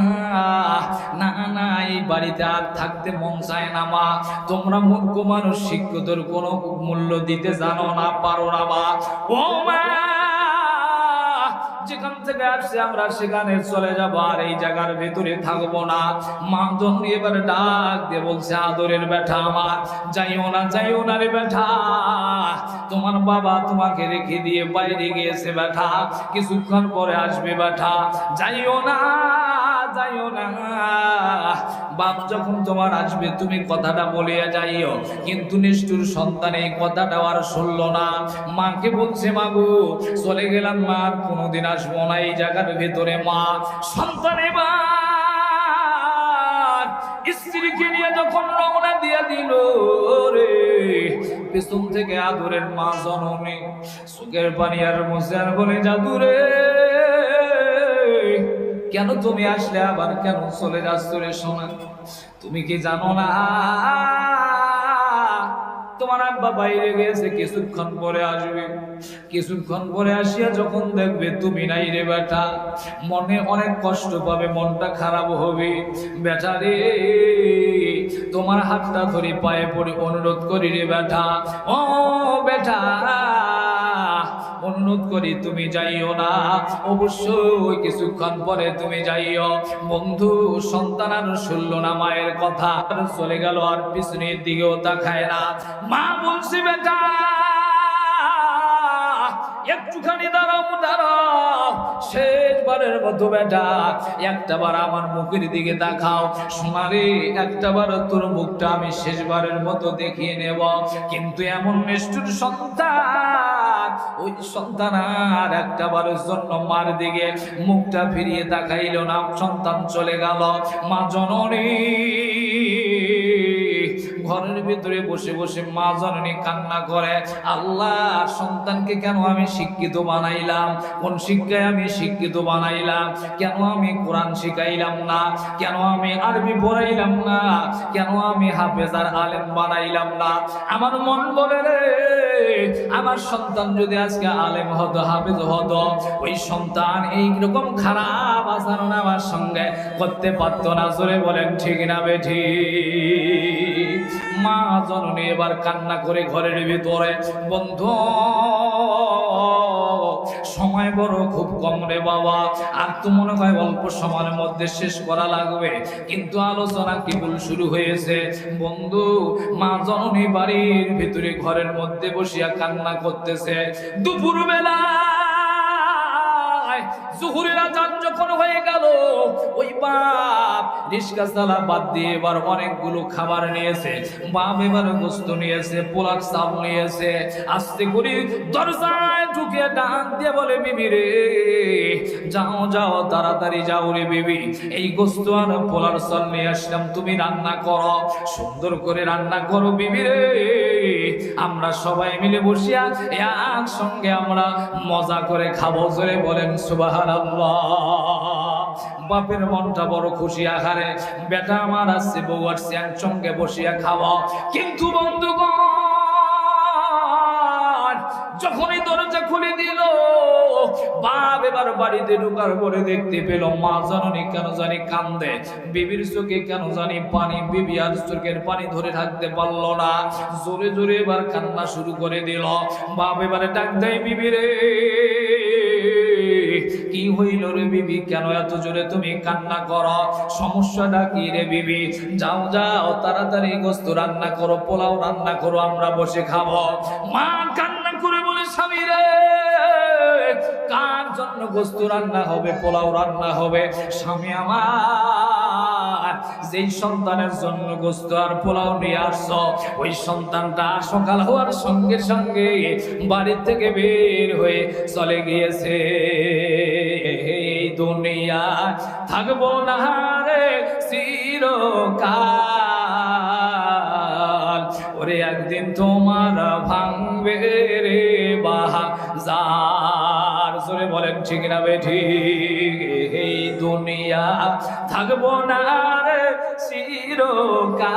না না এই বাড়িতে আর থাকতে মন চায় না মা, তোমরা মূর্খ মানুষ, শিক্ষিতর কোনো মূল্য দিতে জানো না, পারো না মা। ও মা, যেখান থেকে আসছে আমরা সেখানে চলে যাবো, আর এই জায়গার ভিতরে থাকবো না। মা যখন এবার ডাক দিয়ে বলছে, আদরের বেটা আমার, যাইও না যাইও না রে বেটা, তোমার বাবা তোমাকে রেখে দিয়ে বাইরে গিয়েছে বেটা, কিছুক্ষণ পরে আসবে বেটা, যাইও না যাইও না। বাপ যখন তোমার আসবে তুমি কথাটা বলিয়া যাইও। কিন্তু নিষ্ঠুর সন্তান এই কথাটা আর শুনলো না। মাকে বলছে, মাগো চলে গেলাম মা, আর কোনোদিন আসবো না এই জায়গার ভেতরে। মা সন্তান এবার স্ত্রীকে নিয়ে যখন রওনা দিয়ে দিল রে, পেছন থেকে আদরের মা জননী চোখের পানি আর মুছে আর বলে, জাদু রে কেন তুমি আসলে, আবার কেন চলে যাচ্ছ রে সোনা? তুমি কি জানো না তোমার আব্বা বাইরে গেছে, কিছুক্ষণ পরে আসবে। কিছুক্ষণ পরে আসিয়া যখন দেখবে তুমি নাই রে বেটা, মনে অনেক কষ্ট পাবে, মনটা খারাপ হবে। বেটা রে তোমার হাতটা ধরে পায়ে পড়ে অনুরোধ করি রে বেটা, ও বেটা অনুরোধ করি তুমি যাইও না, অবশ্যই কিছুক্ষণ পরে তুমি যাইও। বন্ধু সন্তান আর শুনল না মায়ের কথা, চলে গেল, আর পিছনের দিকেও তাকায় না। মা বলছি, বেটা একটুখানি দাঁড়াও দাঁড়াও, শেষবারের মতো বেটা একটাবার আমার মুখের দিকে দেখাও। সোনারে একটাবার তোর মুখটা আমি শেষবারের মতো দেখিয়ে নেব। কিন্তু এমন নিষ্ঠুর সন্তান, ওই সন্তান আর একটাবারের জন্য মার দিকে মুখটা ফিরিয়ে দেখাইল না। সন্তান চলে গেল। মা জননী ঘরের ভিতরে বসে বসে মা জননী কান্না করে, আল্লাহ সন্তানকে কেন আমি শিক্ষিত বানাইলাম? কোন শিক্ষায় আমি শিক্ষিত বানাইলাম? কেন আমি কোরআন শিখাইলাম না? কেন আমি আরবি পড়াইলাম না? কেন আমি হাফেজ আর আলেম বানাইলাম না? আমার মন বলে রে, আমার সন্তান যদি আজকে আলেম হতো, হাফেজ হতো, ওই সন্তান এইরকম খারাপ আচরণ আমার সঙ্গে করতে পারতো না। জোরে বলেন ঠিক না বেঠি? মা জননী এবার কান্না করে ঘরের ভিতরে। বন্ধু সময় বড় খুব কম রে বাবা, আর তো মনে হয় অল্প সময়ের মধ্যে শেষ করা লাগবে, কিন্তু আলোচনা কেবল শুরু হয়েছে। বন্ধু মা জননী বাড়ির ভিতরে ঘরের মধ্যে বসিয়া কান্না করতেছে। দুপুর বেলা জোহরের আজান যখন হয়ে গেল, ওই বাপ রিস্কা চালা বাদ দিয়ে এবার অনেকগুলো খাবার নিয়েছে। বাপ এবার গোস্ত নিয়েছে, পোলাক চাল নিয়েছে। আস্তে করে দরজায় ঢুকে ডাক দিয়ে বলে, বিবি রে যাও যাও তাড়াতাড়ি যাও রে বিবি, এই গোস্ত আর পোলার চাল নিয়ে আসলাম, তুমি রান্না করো, সুন্দর করে রান্না করো বিবি রে। আমরা সবাই মিলে বসিয়া একসঙ্গে আমরা মজা করে খাবো। জোরে বলেন সুবহানাল্লাহ। বাপের মনটা বড় খুশি, আহারে বেটা আমার আসছে, বউ আসছে, একসঙ্গে বসিয়া খাওয়া। কিন্তু বন্ধুগণ যখনই দরজা খুলে দিল, বাপ এবার বাড়িতে ঢোকার পরে দেখতে পেল মা জননী কেন জানি কান্দে, বিবির চোখে কেন জানি পানি, বিবি আর চোখের পানি ধরে থাকতে পারল না, জোরে জোরে এবার কান্না শুরু করে দিল। বাপ এবারে ডাক দেয়, বিবি রে কি হইল রে বিবি, কেন এত জোরে তুমি কান্না করো, সমস্যাটা কি রে বিবি? যাও যাও তাড়াতাড়ি গোস্ত রান্না করো, পোলাও রান্না করো, আমরা বসে খাবো। মা কান্না করে বলে, স্বামী রে কার জন্য গোস্ত রান্না হবে, পোলাও রান্না হবে? স্বামী আমার, যেই সন্তানের জন্য গোস্ত আর পোলাও নিয়ে আসছো, ওই সন্তানটা সকাল হওয়ার সঙ্গে সঙ্গে বাড়ি থেকে বের হয়ে চলে গিয়েছে। এই দুনিয়া থাকবো না রে চিরকাল, ওরে একদিন তোমার ভাঙবে রে বাজার। জোরে বলেন ঠিক না বেঠিক? এই দুনিয়া থাকবো না রে চিরকাল,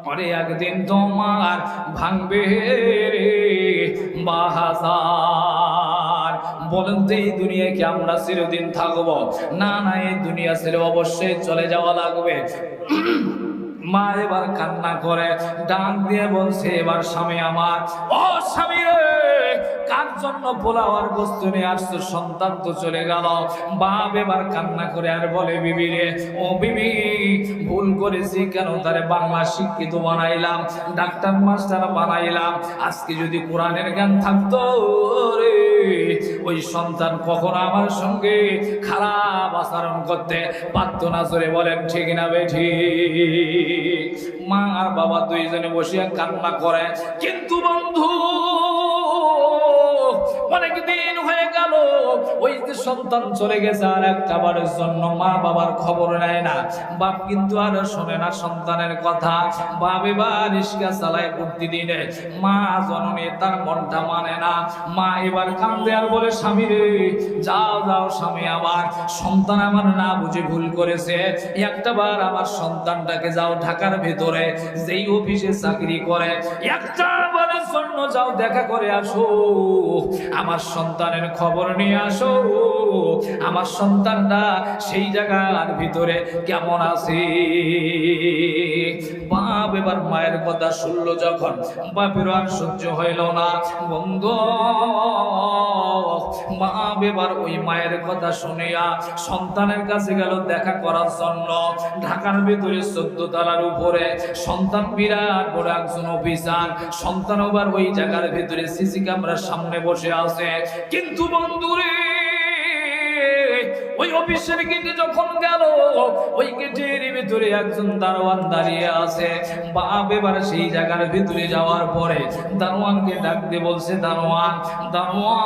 ওরে একদিন তোমার ভাঙবে রে বাজার। বলেন তো এই দুনিয়ায় কি আমরা চিরদিন থাকবো? না না, এই দুনিয়া ছেড়ে অবশ্যই চলে যাওয়া লাগবে। মা এবার কান্না করে ডাক দিয়ে বলছে, এবার স্বামী আমার, ও স্বামী রে কার জন্য পোলাও আর গোস্ত নিয়ে আসছো? সন্তান তো চলে গেল। বাপ এবার কান্না করে আর বলে, বিবি রে ও বিবি ভুল করেছি, কেন তারে বাংলা শিক্ষিত বানাইলাম, ডাক্তার মাস্টার বানাইলাম, আজকে যদি কোরআনের জ্ঞান থাকতো রে ওই সন্তান কখনো আমার সঙ্গে খারাপ আচরণ করতে পারতো না। জোরে বলেন ঠিক না বেঠিক? মা আর বাবা দুইজনে বসিয়া কান্না করে। কিন্তু বন্ধু অনেক দিন হয়ে গেল, ওই যে সন্তান চলে গেছে, আর একটা বারের জন্য মা বাবার খবর নেয় না। বাপ কিন্তু আর শোনে না সন্তানের কথা। বাপ এবার রিস্কা চালায় প্রতিদিনে, মা জননী তার মনটা মানে না। মা এবার কান্দে আর বলে, স্বামী রে যাও যাও স্বামী আমার, সন্তান আমার না বুঝে ভুল করেছে, একটা বার আমার সন্তানটাকে যাও ঢাকার ভেতরে যেই অফিসে চাকরি করে একটা বারের জন্য যাও দেখা করে আসো, আমার সন্তানের খবর নিয়ে আসো, আমার সন্তানটা সেই জায়গার ভিতরে কেমন আছে। বাপ এবার মায়ের কথা শুনলো যখন, বাপেরও আর সহ্য হইল না বন্ধু। বাপ এবার ওই মায়ের কথা শুনিয়া সন্তানের কাছে গেল দেখা করার জন্য। ঢাকার ভিতরে 14 তলার উপরে সন্তান বিরাট বড় একজন অফিসার, সন্তান আবার ওই জায়গার ভিতরে সিসি ক্যামেরার সামনে বসে আছে। কিন্তু বন্ধুরে ওই অফিসের গেটে যখন গেল, ওই গেটের ভিতরে একজন দারোয়ান দাঁড়িয়ে আছে। বাপ এবার সেই জায়গার ভিতরে যাওয়ার পরে দারোয়ানকে ডাক দিয়ে বলছে, দারোয়ান দারোয়ান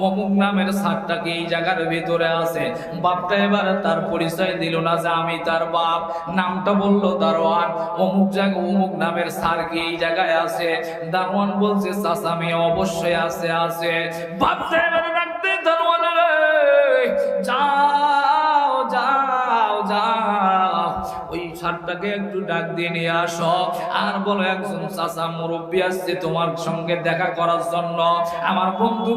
অমুক নামের স্যারটা কি এই জায়গার ভিতরে আছে? বাপটা এবার তার পরিচয় দিল না যে আমি তার বাপ, নামটা বললো দারোয়ান। অমুক জায়গা অমুক নামের স্যার কি এই জায়গায় আছে? দারোয়ান বলছে, চাচা আমি অবশ্যই আছে। বাপটা এবার ডাকতে, দারোয়ান রে যাও যাও যাও ওই স্যারটাকে একটু ডাক দিয়ে নিয়ে আসো, আর বলো একজন চাচা মুরব্বী আসছে তোমার সঙ্গে দেখা করার জন্য, আমার বন্ধু।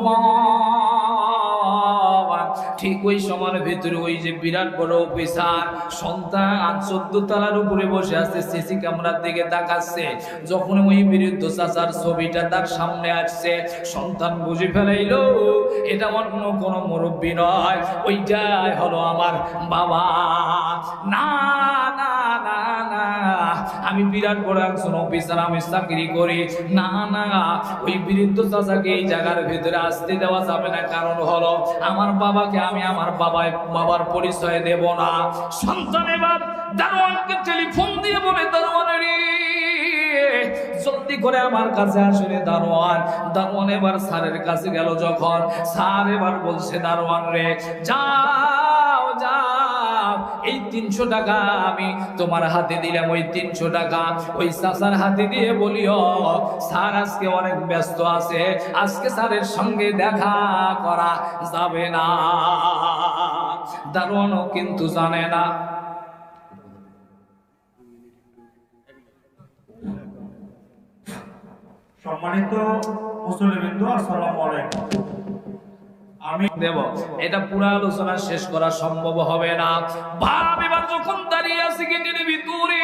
ঠিক ওই সময়ের ভিতরে ওই যে বিরাট বড় অফিসার সন্তান 14 তলার উপরে বসে আছে, সিসি ক্যামেরার দিকে তাকাচ্ছে। যখন ওই বৃদ্ধ চাচার ছবিটা তার সামনে আসছে, সন্তান বুঝে ফেলাইলো এটা অন্য কোনো মুরব্বী নয়, ওইটাই হলো আমার বাবা। না না না না, আমি বিরাট বড় একজন অফিসার, আমি চাকরি করি। না না, ওই বৃদ্ধ চাচাকে এই জায়গার ভিতরে আসতে দেওয়া যাবে না, কারণ হলো আমার বাবাকে আমি আমার বাবার পরিচয় দেব না। সন্তান এবার দারোয়ানকে টেলিফোন দিয়ে বলে, দারোয়ান রে জলদি করে আমার কাছে আসলে দারোয়ান। দারোয়ান এবার স্যারের কাছে গেল। যখন স্যার এবার বলছে, দারোয়ান রে যাও যাও, এই 300 টাকা আমি তোমার হাতে দিলাম, ওই 300 টাকা ওই চাচার হাতে দিয়ে বলিও স্যার আজকে অনেক ব্যস্ত আছে, আজকে স্যারের সঙ্গে দেখা করা যাবে না। দারোয়ানও কিন্তু জানে না। সম্মানিত মুসলিমবিন্দু, আসসালামু আলাইকুম। আমি দেব, এটা পুরো আলোচনা শেষ করা সম্ভব হবে না। বাপ এবার যখন দাঁড়িয়ে আছে গেটের ভিতরে,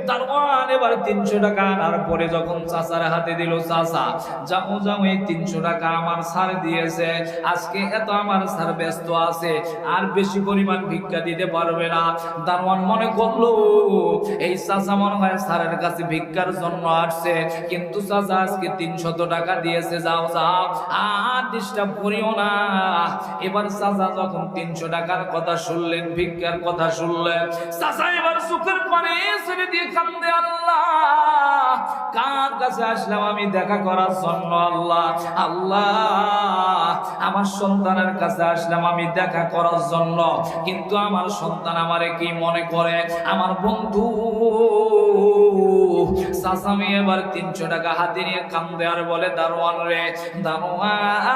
দারোয়ান এবার 300 টাকা আনার পরে যখন চাচার হাতে দিল, চাচা যাও যাও, এই 300 টাকা আমার স্যার দিয়েছে, আজকে এত আমার স্যার ব্যস্ত আছে, আর বেশি পরিমাণ ভিক্ষা দিতে পারবে না। দারোয়ান মনে করলো এই চাচা মনে হয় স্যারের কাছে ভিক্ষার জন্য আসছে, কিন্তু চাচা আজকে 300 টাকা দিয়েছে, যাও যাও আর ডিস্টার্ব করিও না। এবার চাচা যখন 300 টাকার কথা শুনলেন, ভিক্ষার কথা শুনলেন, চাচা এবার চোখের পানি ছেড়ে দিয়ে কান্দে, আল্লাহ কার কাছে আসলাম আমি দেখা করার জন্য, আল্লাহ আল্লাহ আমার সন্তানের কাছে আসলাম আমি দেখা করার জন্য, কিন্তু আমার সন্তান আমারে কি মনে করে, আমার বন্ধু। চাচামি এবার 300 টাকা হাতে নিয়ে কান্দে আর বলে, দারোয়ান রে দারোয়ান,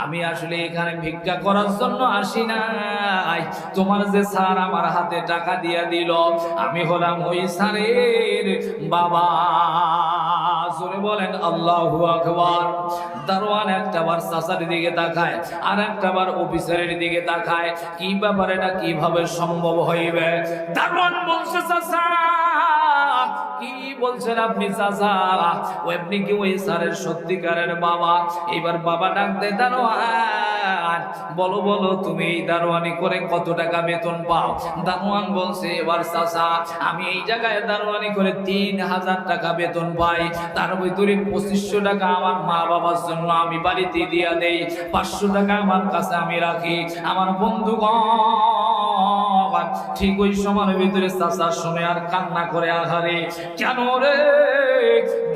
আমি আসলে এখানে ভিক্ষা করার জন্য আসি নাই, তোমার যে স্যার আমার হাতে টাকা দিয়া দিল, আমি হলাম ওই স্যারের বাবা। জোরে বলেন আল্লাহু আকবার। দারোয়ান একটাবার চাচার দিকে তাকায়, আর একটাবার অফিসারের দিকে তাকায়, কি ব্যাপার, এটা কিভাবে সম্ভব হইবে? দারোয়ান বলছে, চাচা কি বলছেন আপনি চাচা? আপনি কি ওই স্যারের সত্যিকারের বাবা? এবার বাবা ডাক দেয়, দারোয়ান বলো বলো, তুমি এই দারোয়ানি করে কত টাকা বেতন পাও? দারোয়ান বলছে, এবার চাচা আমি এই জায়গায় দারোয়ানি করে 3000 টাকা বেতন পাই, তার ভিতরে 2500 টাকা আমার মা বাবার জন্য আমি বাড়িতে দিয়া দেই, 500 টাকা আমার কাছে আমি রাখি। আমার বন্ধুগণ ঠিক ওই সময়ের ভিতরে চাচা শুনে আর কান্না করে, আহারে কেন রে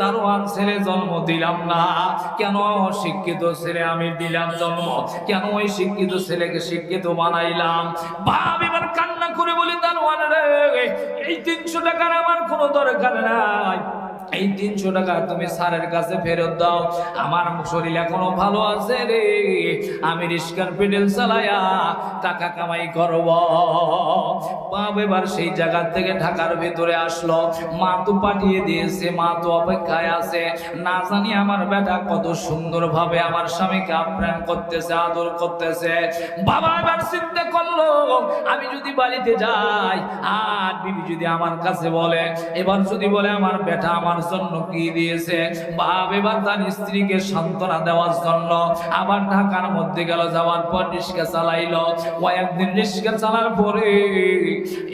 দারোয়ান ছেলে জন্ম দিলাম না, কেন শিক্ষিত ছেলে আমি দিলাম জন্ম, কেন ওই শিক্ষিত ছেলেকে শিক্ষিত বানাইলাম? বাপ এবার কান্না করে বলি, দারোয়ান রে এই 300 টাকার আমার কোনো দরকার নাই, এই 300 টাকা তুমি স্যারের কাছে ফেরত দাও, আমার শরীর এখনো ভালো আছে রে, আমি রিস্কার পেডেল চালায়া টাকা কামাই করব। বাপ এবার সেই জায়গা থেকে ঢাকার ভেতরে আসলো, মা তো পাঠিয়ে দিয়েছে, মা তো অপেক্ষায় আছে, না জানি আমার বেটা কত সুন্দর ভাবে আমার স্বামীকে আপ্যায়ন করতেছে, আদর করতেছে। বাবা এবার চিন্তা করলো, আমি যদি বাড়িতে যাই আর বিবি যদি আমার কাছে বলে, এবার যদি বলে আমার বেটা আমার জন্য কি দিয়েছে, বাপ এবার তার স্ত্রীকে সান্ত্বনা দেওয়ার জন্য আবার ঢাকার মধ্যে গেল, যাওয়ার পর রিস্কা চালাইলো, কয়েকদিন রিস্কা চালার পরে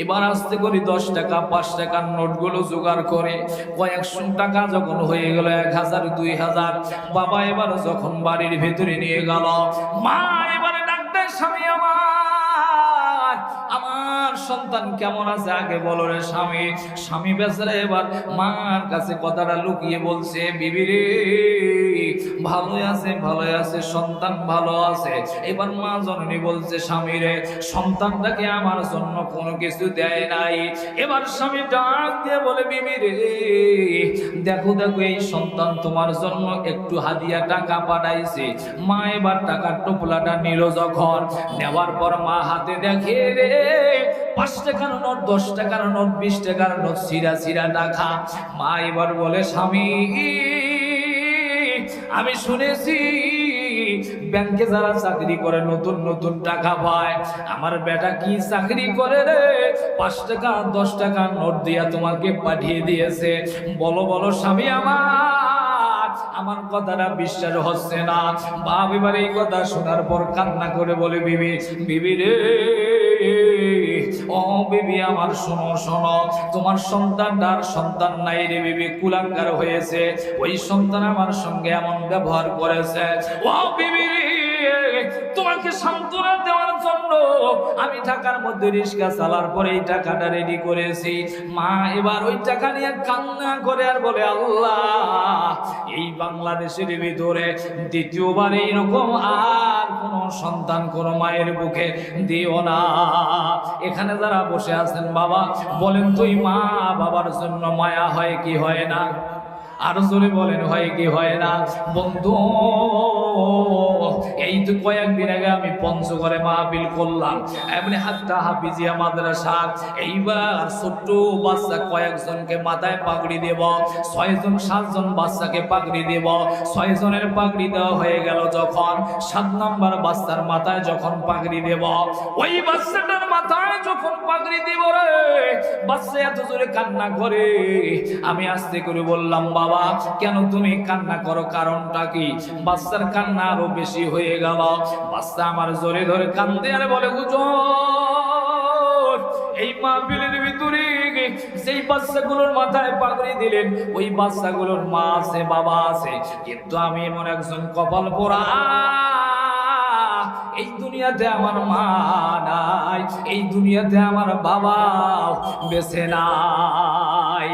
এবার আস্তে করে 10 টাকা 5 টাকার নোটগুলো জোগাড় করে কয়েকশো টাকা যখন হয়ে গেল, 1000 2000, বাবা এবার যখন বাড়ির ভেতরে নিয়ে গেল, মা এবারে ডাক দেয়, স্বামী আমার সন্তান কেমন আছে আগে বলো রে স্বামী। স্বামী বেচারা এবার মার কাছে কথাটা লুকিয়ে বলছে, বিবি রে ভালোই আছে ভালোই আছে, সন্তান ভালো আছে। এবার মা জননী বলছে, স্বামী রে সন্তানটাকে আমার জন্য কোনো কিছু দেয় নাই। এবার স্বামী ডাক দিয়ে বলে, বিবি রে দেখো দেখো এই সন্তান তোমার জন্য একটু হাদিয়া টাকা পাঠাইছে। মা এবার টাকার টোপলাটা নিল, যখন নেওয়ার পর মা হাতে দেখে রে 5 টাকার নোট, 10 টাকার নোট, 20 টাকার নোট, সিরা সিরা টাকা। মা এবার বলে, স্বামী আমি শুনেছি ব্যাংকে যারা চাকরি করে নতুন নতুন টাকা পায়, আমার বেটা কি চাকরি করে রে, 5 টাকা 10 টাকা নোট দিয়া তোমাকে পাঠিয়ে দিয়েছে। বলো বলো স্বামী আমার কথাটা বিশ্বাস হচ্ছে না। বাপ এবার এই কথা শোনার পর কান্না করে বলে, বিবি বিবি রে ও বিবি আমার শোনো শোনো, তোমার সন্তানটার সন্তান নাই রে বিবি, কুলাঙ্গার হয়েছে, ওই সন্তান আমার সঙ্গে এমন ব্যবহার করেছে। ও বিবি তোমাকে সান্ত্বনা দেওয়ার জন্য আমি ঢাকার মধ্যে রিস্কা চালার পরে এই টাকাটা রেডি করেছি। মা এবার ওই টাকা নিয়ে কান্না করে আর বলে, আল্লাহ এই বাংলাদেশের ভিতরে দ্বিতীয়বার এইরকম আর কোন সন্তান কোন মায়ের বুকে দিও না। এখানে যারা বসে আছেন বাবা বলেন তো, মা বাবার জন্য মায়া হয় কি হয় না? আর জোরে বলেন হয় কি হয় না? বন্ধু এই তো কয়েকদিন আগে আমি পঞ্চগড়ে মাহফিল করলাম, এমনি হাত্তা হাফিজিয়া মাদ্রাসা। এইবার ছোট্ট বাচ্চা কয়েকজনকে মাথায় পাগড়ি দেব, 6 জন 7 জন বাচ্চাকে পাগড়ি দেব। 6 জনের পাগড়ি দেওয়া হয়ে গেল, যখন 7 নম্বর বাচ্চার মাথায় যখন পাগড়ি দেব, ওই বাচ্চাটার মাথায় যখন পাগড়ি দেব রে, বাচ্চা এত জোরে কান্না করে। আমি আস্তে করে বললাম, বাবা কেন তুমি কান্না করো, কারণটা কি? বাচ্চার কান্না আরো বেশি হয়ে গেল। বাচ্চা আমার জোরে ধরে কান্দে আর বলে, হুজুর এই মাহফিলের ভিতরে যেই বাচ্চাগুলোর মাথায় পাগড়ি দিলেন, ওই বাচ্চাগুলোর মা আছে, বাবা আছে, কিন্তু আমি এমন একজন কপাল পোড়া, এই দুনিয়াতে আমার মা নাই, এই দুনিয়াতে আমার বাবা বেঁচে নাই।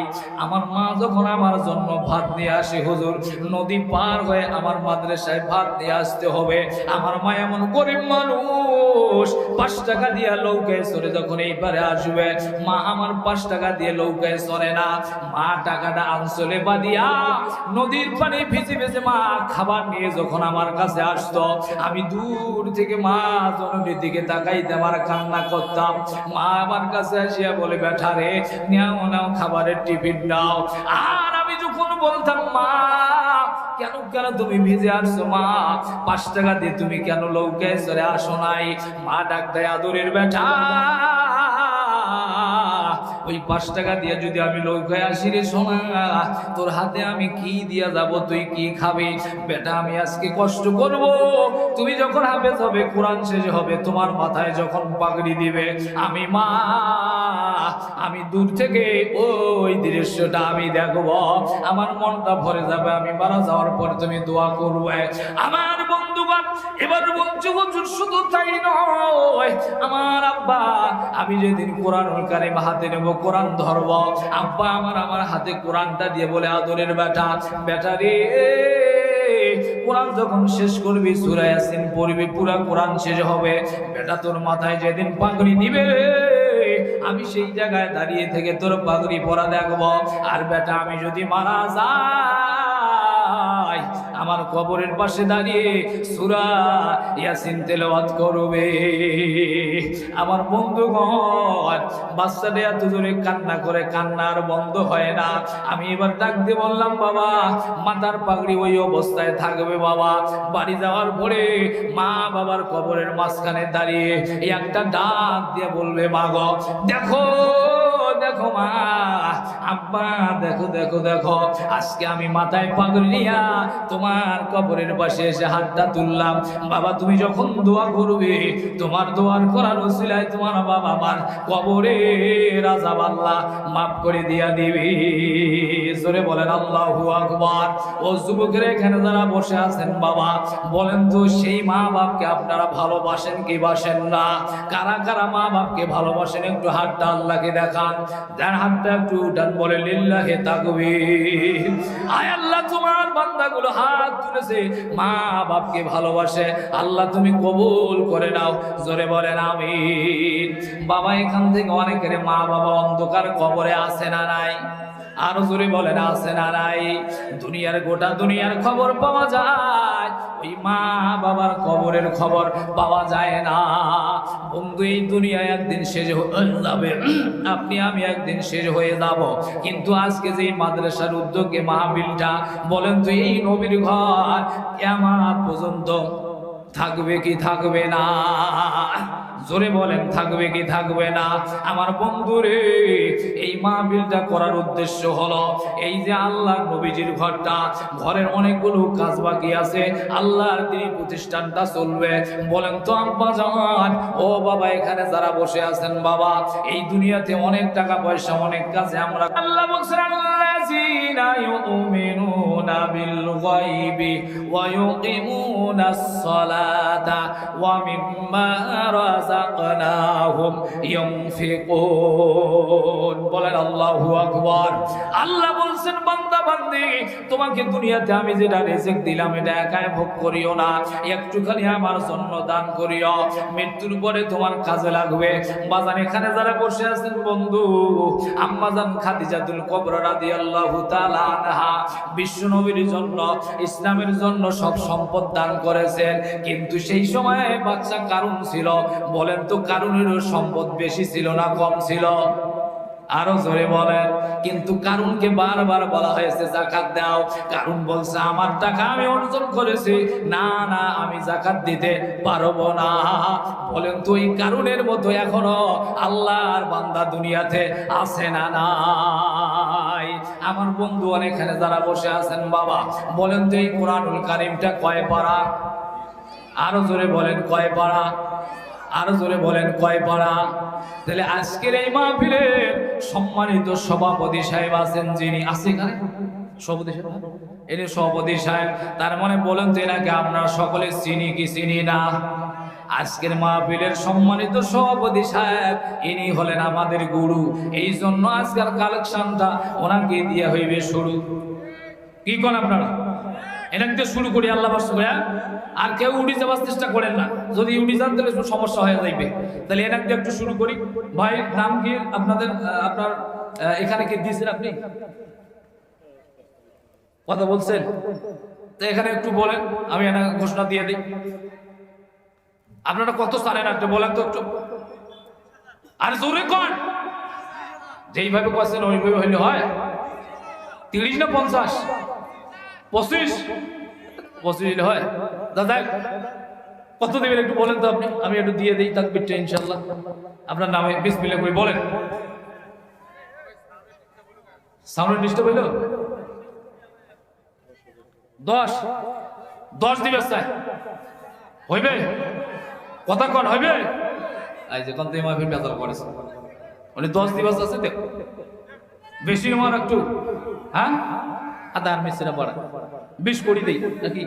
আমার মা যখন আমার জন্য ভাত নিয়ে আসে, হুজুর নদী পার হয়ে আমার মাদ্রাসায় ভাত নিয়ে আসতে হবে। আমার মা এমন গরিব মানুষ, 5 টাকা দিয়ে নৌকায় চড়ে যখন এইবারে আসবে, মা আমার 5 টাকা দিয়ে নৌকায় চড়ে না। মা টাকাটা আঞ্চলে বাদিয়া নদীর পানি ভিজে ভিজে মা খাবার নিয়ে যখন আমার কাছে আসতো, আমি দূর থেকে মা জননীর দিকে তাকাইতে আমার কান্না করতাম। মা আমার কাছে আসিয়া বলে, বেটা রে নাও নাও খাবারের টিফিন নাও। আর আমি যখন বলতাম, মা কেন কেন তুমি ভিজে আসছো, মা 5 টাকা দিয়ে তুমি কেন নৌকায় চড়ে আসো নাই? মা ডাক দেয়, আদরের বেটা, ওই 5 টাকা দিয়ে যদি আমি নৌকায় আসি রে সোনা, তোর হাতে আমি কি দিয়া যাব, তুই কি খাবি? বেটা আমি আজকে কষ্ট করব, তুমি যখন হাফেজ হবে, কোরআন শেষ হবে, তোমার মাথায় যখন পাগড়ি দিবে, আমি মা আমি দূর থেকে ওই দৃশ্যটা আমি দেখব, আমার মনটা ভরে যাবে। আমি মারা যাওয়ার পর তুমি দোয়া করবে। আমার বন্ধুগণ এবার বলছি, হুজুর শুধু তাই নয়, আমার আব্বা আমি যেদিন কোরআনুল কারীম হাতে নেব, কোরআন ধরব, আব্বা আমার হাতে কোরআনটা দিয়ে বলে, আদরের বেটা, বেটা রে কোরআন যখন শেষ করবি, সূরা ইয়াসিন পড়বি, পুরা কোরআন শেষ হবে, বেটা তোর মাথায় যেদিন পাগড়ি দিবে, আমি সেই জায়গায় দাঁড়িয়ে থেকে তোর পাগড়ি পরা দেখব। আর বেটা আমি যদি মারা যাই, আমার কবরের পাশে দাঁড়িয়ে সূরা ইয়াসিন তেলাওয়াত করবে। আমার বন্ধুগণ বাচ্চাটা এত জোরে কান্না করে, কান্নার বন্ধ হয় না। আমি এবার ডাক দিয়ে বললাম, বাবা মাথার পাগড়ি ওই অবস্থায় থাকবে, বাবা বাড়ি যাওয়ার পরে মা বাবার কবরের মাঝখানে দাঁড়িয়ে একটা ডাক দিয়ে বলবে, মা গো দেখো দেখো, মা আব্বা দেখো দেখো দেখো, আজকে আমি মাথায় পাগড়ি নিয়া তোমার কবরের পাশে এসে হাতটা তুললাম। বাবা তুমি যখন দোয়া করবে, তোমার দোয়ার করার ওসিলায় তোমার বাবা আমার কবরে রাজা আল্লাহ মাফ করে দিয়া দিবি। জোরে বলেন আল্লাহু আকবার। ও যুবকেরা এখানে যারা বসে আছেন, বাবা বলেন তো সেই মা বাপকে আপনারা ভালোবাসেন কি বাসেন না? কারা কারা মা বাপকে ভালোবাসেন একটু হাতটা আল্লাহকে দেখান, যার হাতটা একটু উঠান, বলে লিল্লাহি তাকবীর। আয় আল্লাহ তোমার বান্দাগুলো হাত তুলেছে, মা বাপকে ভালোবাসে, আল্লাহ তুমি কবুল করে নাও। জোরে বলেন আমিন। বাবা এখান থেকে অনেকের মা বাবা অন্ধকার কবরে আছে না নাই? আরো জোরে বলেন আছে না নাই? দুনিয়ার গোটা দুনিয়ার খবর পাওয়া যায়, ওই মা বাবার কবরের খবর পাওয়া যায় না। বন্ধু এই দুনিয়া একদিন শেষ হয়ে যাবে, আপনি আমি একদিন শেষ হয়ে যাব, কিন্তু আজকে যে মাদ্রাসার উদ্যোগে মাহফিলটা, বলেন তো এই নবীর ঘর কিয়ামত পর্যন্ত থাকবে কি থাকবে না? জোরে বলেন থাকবে কি থাকবে না? আমার বন্ধুরে এই মাহফিলটা করার উদ্দেশ্য হলো এই যে আল্লাহর নবীজির ঘরটা, ঘরের অনেকগুলো কাজ বাকি আছে, আল্লাহর দ্বীন প্রতিষ্ঠানটা চলবে। বলেন তো আব্বা জান, ও বাবা এখানে যারা বসে আছেন, বাবা এই দুনিয়াতে অনেক টাকা পয়সা অনেক কাজে আমরা, আল্লাহ বলছেন আল্লাযীনা ইউমিনুনা বিল গায়বি ওয়া ইউকিমুনাস সালাতা ওয়া মিম্মা রাযাকনাহুম ইউনফিকুন। বলেন আল্লাহু আকবার। আল্লাহ বলছেন বান্দা বান্দি তোমাকে দুনিয়াতে আমি যেটা রিজিক দিলাম এটা একাই ভোগ করিও না, একটুখানি আমার জন্য দান করিও, মৃত্যুর পরে তোমার কাজে লাগবে। বাজান এখানে যারা বসে আছেন বন্ধু, আম্মাজান খাদিজাতুল কুবরা রাদিয়াল্লাহু তাআলা আনহা বিশ্ব নবীর জন্য, ইসলামের জন্য সব সম্পদ দান করেছেন, কিন্তু সেই সময়ে বাচ্চা কারুন ছিল। বলেন তো কারুনেরও সম্পদ বেশি ছিল না কম ছিল? আরো জোরে বলেন। কিন্তু কারুনকে বারবার বলা হয়েছে যাকাত দাও। কারুন বলছে আমার টাকা আমি অর্জন করেছি, না না আমি যাকাত দিতে পারবো না। বলেন তো এই কারুনের মতো এখনো আল্লাহর বান্দা দুনিয়াতে আছে না নাই? আমার বন্ধু অনেকখানে যারা বসে আছেন বাবা, বলেন তো এই কোরআনুল কারীমটা কয় পারা? আরো জোরে বলেন কয় পারা? আরো জোরে বলেন কয় পারা? তাহলে আজকের এই মাহফিলে সম্মানিত সভাপতি সাহেব আছেন, যিনি আছে এখানে সভাপতি সাহেব, এর সভাপতি সাহেব, তার মানে বলেন তো এনাকে আপনারা সকলে চিনি কি চিনি না? আজকের মাহফিলের সম্মানিত সভাপতি সাহেব ইনি হলেন আমাদের গুরু। এই জন্য আজকের কালেকশনটা ওনাকে দিয়ে হইবে শুরু। কি করেন আপনারা? এনাকে শুরু করি আল্লাহ বাস করে। আর কেউ উড়ি যাওয়ার চেষ্টা করেন না, যদি উড়ি যান তাহলে সমস্যা হয়ে যাইবে। তাহলে এনাকে একটু শুরু করি। ভাই নাম কি আপনাদের? আপনার এখানে কি দিয়েছেন আপনি? কথা বলছেন তো এখানে একটু বলেন, আমি এনাকে ঘোষণা দিয়ে দিই। আপনারা কত জানেন একটু বলেন তো একটু। আর জোরে কন, যেইভাবে করছেন ওইভাবে হইলে হয়। 30 না 50? 25? 25 হয়। দাদা কত দেবেন একটু বলেন তো আপনি, আমি একটু দিয়ে দিই তাকবীরটা ইনশাআল্লাহ। আপনার নামে বিসমিল্লাহ করে বলেন। সাউন্ড ডিস্টার্ব হইল? 10 দিবে স্যার, হইবে? কথা কন হইবে? এই যে কোন দিয়ে মাহফিল বেজাল করেছে, উনি 10 দিবস আছে, দেখো বেশি আমার একটু, হ্যাঁ আদার মিশ্রা পড়া 20 করে দেই নাকি?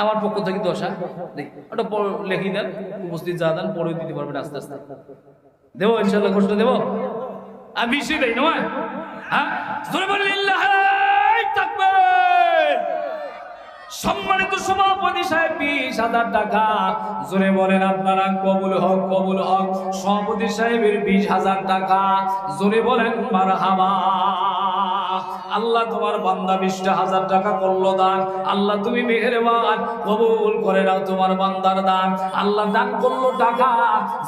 আমার পক্ষ থেকে 10 দেই, ওটা লিখি দেন, উপস্থিত যা দেন পরে দিতে পারবেন আস্তে আস্তে। দেবো ইনশাআল্লাহ, ঘোষণা দেবো। আর 20 দেই নয়, হ্যাঁ জোরে বলেন লিল্লাহি তাকবীর। সম্মানিত সভাপতি সাহেব 20,000 টাকা, জোরে বলেন আপনারা কবুল হক কবুল হক। সভাপতি সাহেবের 20,000 টাকা, জোরে বলেন মারহাবা। আল্লাহ তোমার বান্দা 20,000 টাকা করলো দান। আল্লাহ তুমি মেহেরবান, কবুল করে নাও তোমার বান্দার দান। আল্লাহ দান করলো টাকা,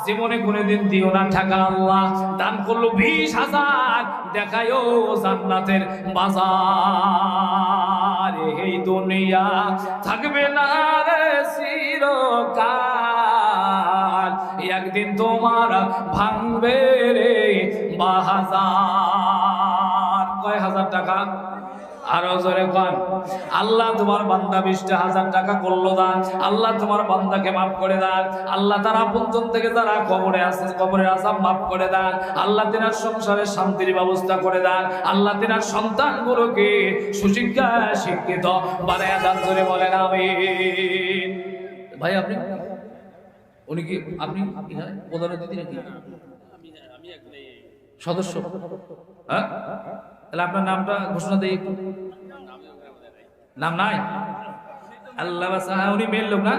জীবনে কোনোদিন দিও না টাকা। আল্লাহ দান করলো 20,000, দেখায়ও জান্নাতের বাজার। এই দুনিয়া থাকবে না রে চিরকাল, একদিন তোমার ভাঙবে রে বাজার। কয় হাজার টাকা? আরো জোরে কন। আল্লাহ তোমার বান্দা 20,000 টাকা করলো দান। আল্লাহ তোমার বান্দাকে মাফ করে দেন। আল্লাহ তার আপনজন থেকে যারা কবরে আছে, কবরের আযাব মাফ করে দেন। আল্লাহ তিনার সংসারে শান্তির ব্যবস্থা করে দেন। আল্লাহ তিনার সন্তানগুলোকে সুশিক্ষা শিক্ষিত বানায়া দেন। জোরে বলেন আমিন। ভাই আপনি, উনি কি আপনি এখানে প্রধান অতিথি নাকি সদস্য? হ্যাঁ, তাহলে আপনার নামটা ঘোষণা দেই একটু। নাম নাই? আল্লাহ বাসা, উনি মেল লোক না?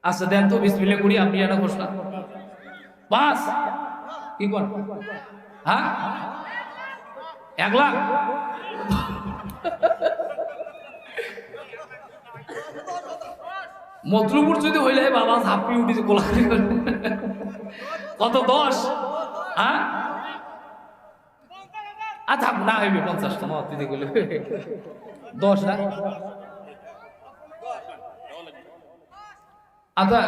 আচ্ছা দেন তো বিসমিল্লাহ করি, আপনি একটা ঘোষণা। বাস কি কোন? হ্যাঁ 1 লাখ? মতলুবুর যদি হইলে বাবা ঝাঁপি উঠেছে কোলাকুলি করে। কত? 10? হ্যাঁ আচ্ছা না হইবে 50 তোমার দিদি গেলে 10 না? আচ্ছা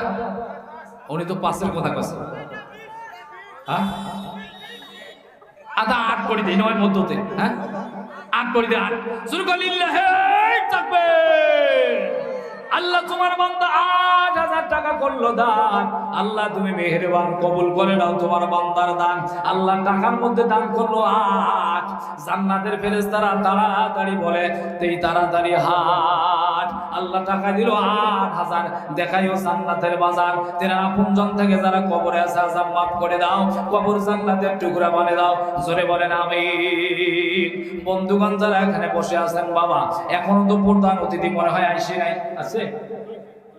উনি তো 5-এর কথা কইছে, হ্যাঁ আচ্ছা 8 করে দিই, 9 মধ্যতে, হ্যাঁ 8 করে দিই। 8 শুরু কর লিল্লাহি তাকবীর। আল্লাহ তোমার বান্দা 8,000 টাকা করলো দান। আল্লাহ তুমি মেহেরবান, কবুল করে নাও তোমার বান্দার দান। আল্লাহ টাকার মধ্যে দান করলো 8। জান্নাতের ফেরেশতারা তাড়াতাড়ি বলে, তুই তাড়াতাড়ি হাট। আল্লাহ টাকা দিল ৮,০০০, দেখাইও জান্নাতের বাজার। তেরা আপনজন থেকে যারা কবরে আছে আযাব মাফ করে দাও, কবর জান্নাতের টুকরা বানিয়ে দাও। জোরে বলেন আমিন। বন্ধুগণ যারা এখানে বসে আছেন বাবা, এখনো তো প্রধান অতিথি মনে হয় আইসে নাই, আছে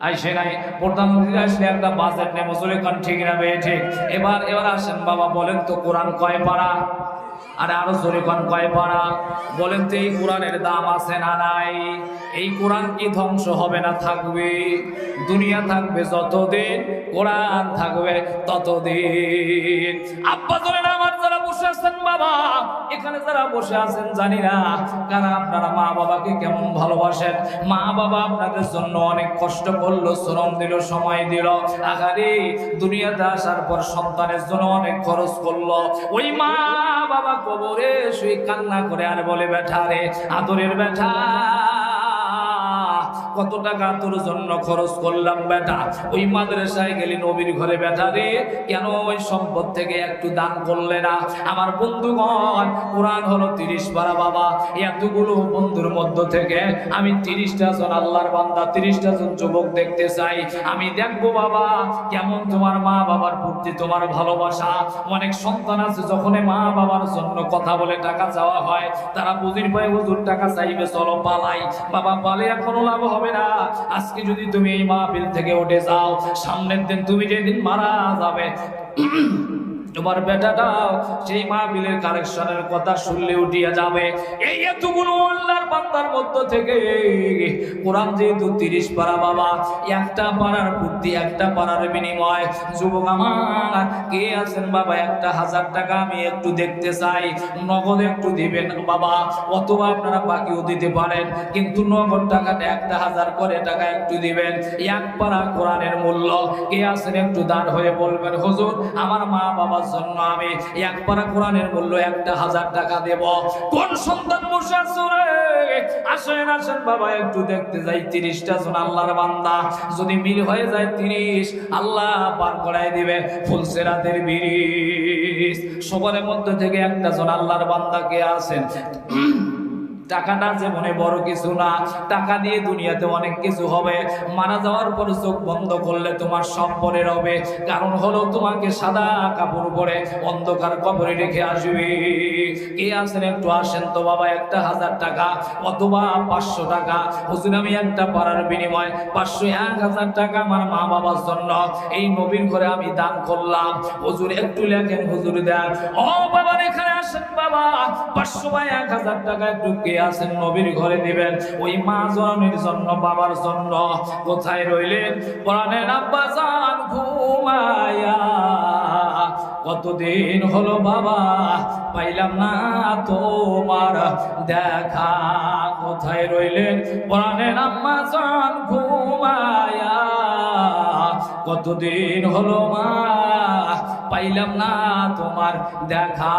আইসে নাই। প্রধান অতিথি আসলে একটা বাজেট নেব, জোরে কোন ঠিক না বে ঠিক। এবার আসেন বাবা, বলেন তো কোরআন কয় পারা? আরে আরো জোরে কোন কয় পারা? বলেন তো এই কোরআনের দাম আছে না নাই? এই কোরআন কি ধ্বংস হবে না থাকবে? দুনিয়া থাকবে যতদিন, কোরআন থাকবে ততদিন। আব্বা বলেন আমার যারা বসে আছেন বাবা, এখানে যারা বসে আছেন জানি না কারা আপনারা মা বাবাকে কেমন ভালোবাসেন। মা বাবা আপনাদের জন্য অনেক কষ্ট করলো, শ্রম দিল, সময় দিল। আগারে দুনিয়াতে আসার পর সন্তানের জন্য অনেক খরচ করলো। ওই মা বাবা কবরে শুয়ে কান্না করে আর বলে, বেটা রে, আদরের বেটা, কত টাকা তোর জন্য খরচ করলাম বেটা। ওই মাদ্রাসায় গেলি, নবীর ঘরে, বেটা রে, কেন ওই সম্পদ থেকে একটু দান করলে না? আমার বন্ধুগণ, কোরআন হলো 30 পারা বাবা। এতগুলো বন্ধুর মধ্য থেকে আমি 30টা জন আল্লাহর বান্দা, 30টা জন যুবক দেখতে চাই। আমি দেখবো বাবা কেমন তোমার মা বাবার প্রতি তোমার ভালোবাসা। অনেক সন্তান আছে যখন মা বাবার জন্য কথা বলে টাকা চাওয়া হয়, তারা বুঝির পায় হুজুর টাকা চাইবে, চলো পালাই। বাবা পালে এখনো লাভ হবে না। আজকে যদি তুমি এই মাহফিল থেকে উঠে যাও, সামনের দিন তুমি যেদিন মারা যাবে, তোমার বেটাটাও সেই মাহফিলের কালেকশনের কথা শুনলে উঠিয়া যাবে। এই এতগুলো আল্লাহর বান্দার মধ্য থেকে কোরআন যেহেতু 30 পারা বাবা, একটা পারার বুদ্ধি, একটা পারার বিনিময়। যুবক আমার কে আছেন বাবা, 1,000 টাকা আমি একটু দেখতে চাই, নগদ একটু দিবেন বাবা, অথবা আপনারা বাকিও দিতে পারেন, কিন্তু নগদ টাকাটা 1,000 করে টাকা একটু দিবেন। এক পারা কোরআনের মূল্য। কে আছেন একটু দাঁড় হয়ে বলবেন, হুজুর আমার মা বাবার জন্য আমি এক পারা কোরআনের মূল্য 1,000 টাকা দেব। কোন সন্তান বসে আছে রে? আসেন আসেন বাবা, একটু দেখতে যাই 30টা জন আল্লাহর বান্দা। যদি মিল হয়ে যায় 30, আল্লাহ পার করাই দিবে ফুলসেরাতের ব্রিজ। সবার মধ্যে থেকে একটা জন আল্লাহর বান্দা কে আছেন? টাকাটা জীবনে বড় কিছু না, টাকা দিয়ে দুনিয়াতে অনেক কিছু হবে। মারা যাওয়ার পর চোখ বন্ধ করলে তোমার সব পরে রবে। কারণ হলো তোমাকে সাদা কাপড় পরে অন্ধকার কবরে রেখে আসবে। কে আছেন একটু আসেন তো বাবা, 1,000 টাকা অথবা 500 টাকা। হুজুর আমি একটা পারার বিনিময় 500, 1,000 টাকা আমার মা বাবার জন্য এই নবীর ঘরে আমি দান করলাম। হুজুর একটু লেখেন, হুজুর দেন। ও বাবা এখানে আসেন বাবা, 500 বা 1,000 টাকা একটু কে আছেন নবীর ঘরে দিবেন, ওই মা জননীর জন্য, বাবার জন্য। কোথায় রইলেন কোরআনের আব্বা জান ঘুমায়া? কতদিন হলো বাবা পাইলাম না তোমার দেখা। কোথায় রইলেন কোরআনের আম্মা জান ঘুমায়া? কতদিন হলো মা পাইলাম না তোমার দেখা।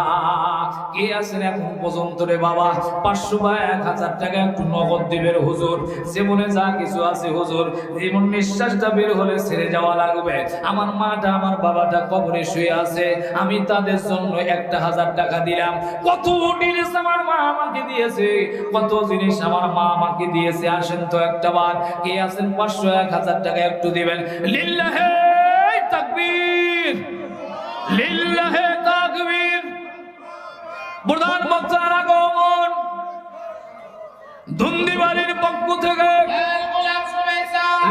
কে আছেন এখন পর্যন্ত রে বাবা 500 বা 1,000 টাকা একটু নগদ দিবেন হুজুর? জীবনে যা কিছু আছে হুজুর, জীবন নিঃশ্বাসটা বের হলে ছেড়ে যাওয়া লাগবে। আমার মাটা আমার বাবাটা কবরে শুয়ে আছে, আমি তাদের জন্য 1,000 টাকা দিলাম। কত জিনিস আমার মা আমাকে দিয়েছে, কত জিনিস আমার মা আমাকে দিয়েছে। আসেন তো একটা বার, কে আছেন 500, 1,000 টাকা একটু দিবেন? লিল্লাহে তাকবীর, লিল্লাহে তাকবীর। প্রধান বক্তার আগমন দুন্দিবাড়ির পক্ষ থেকে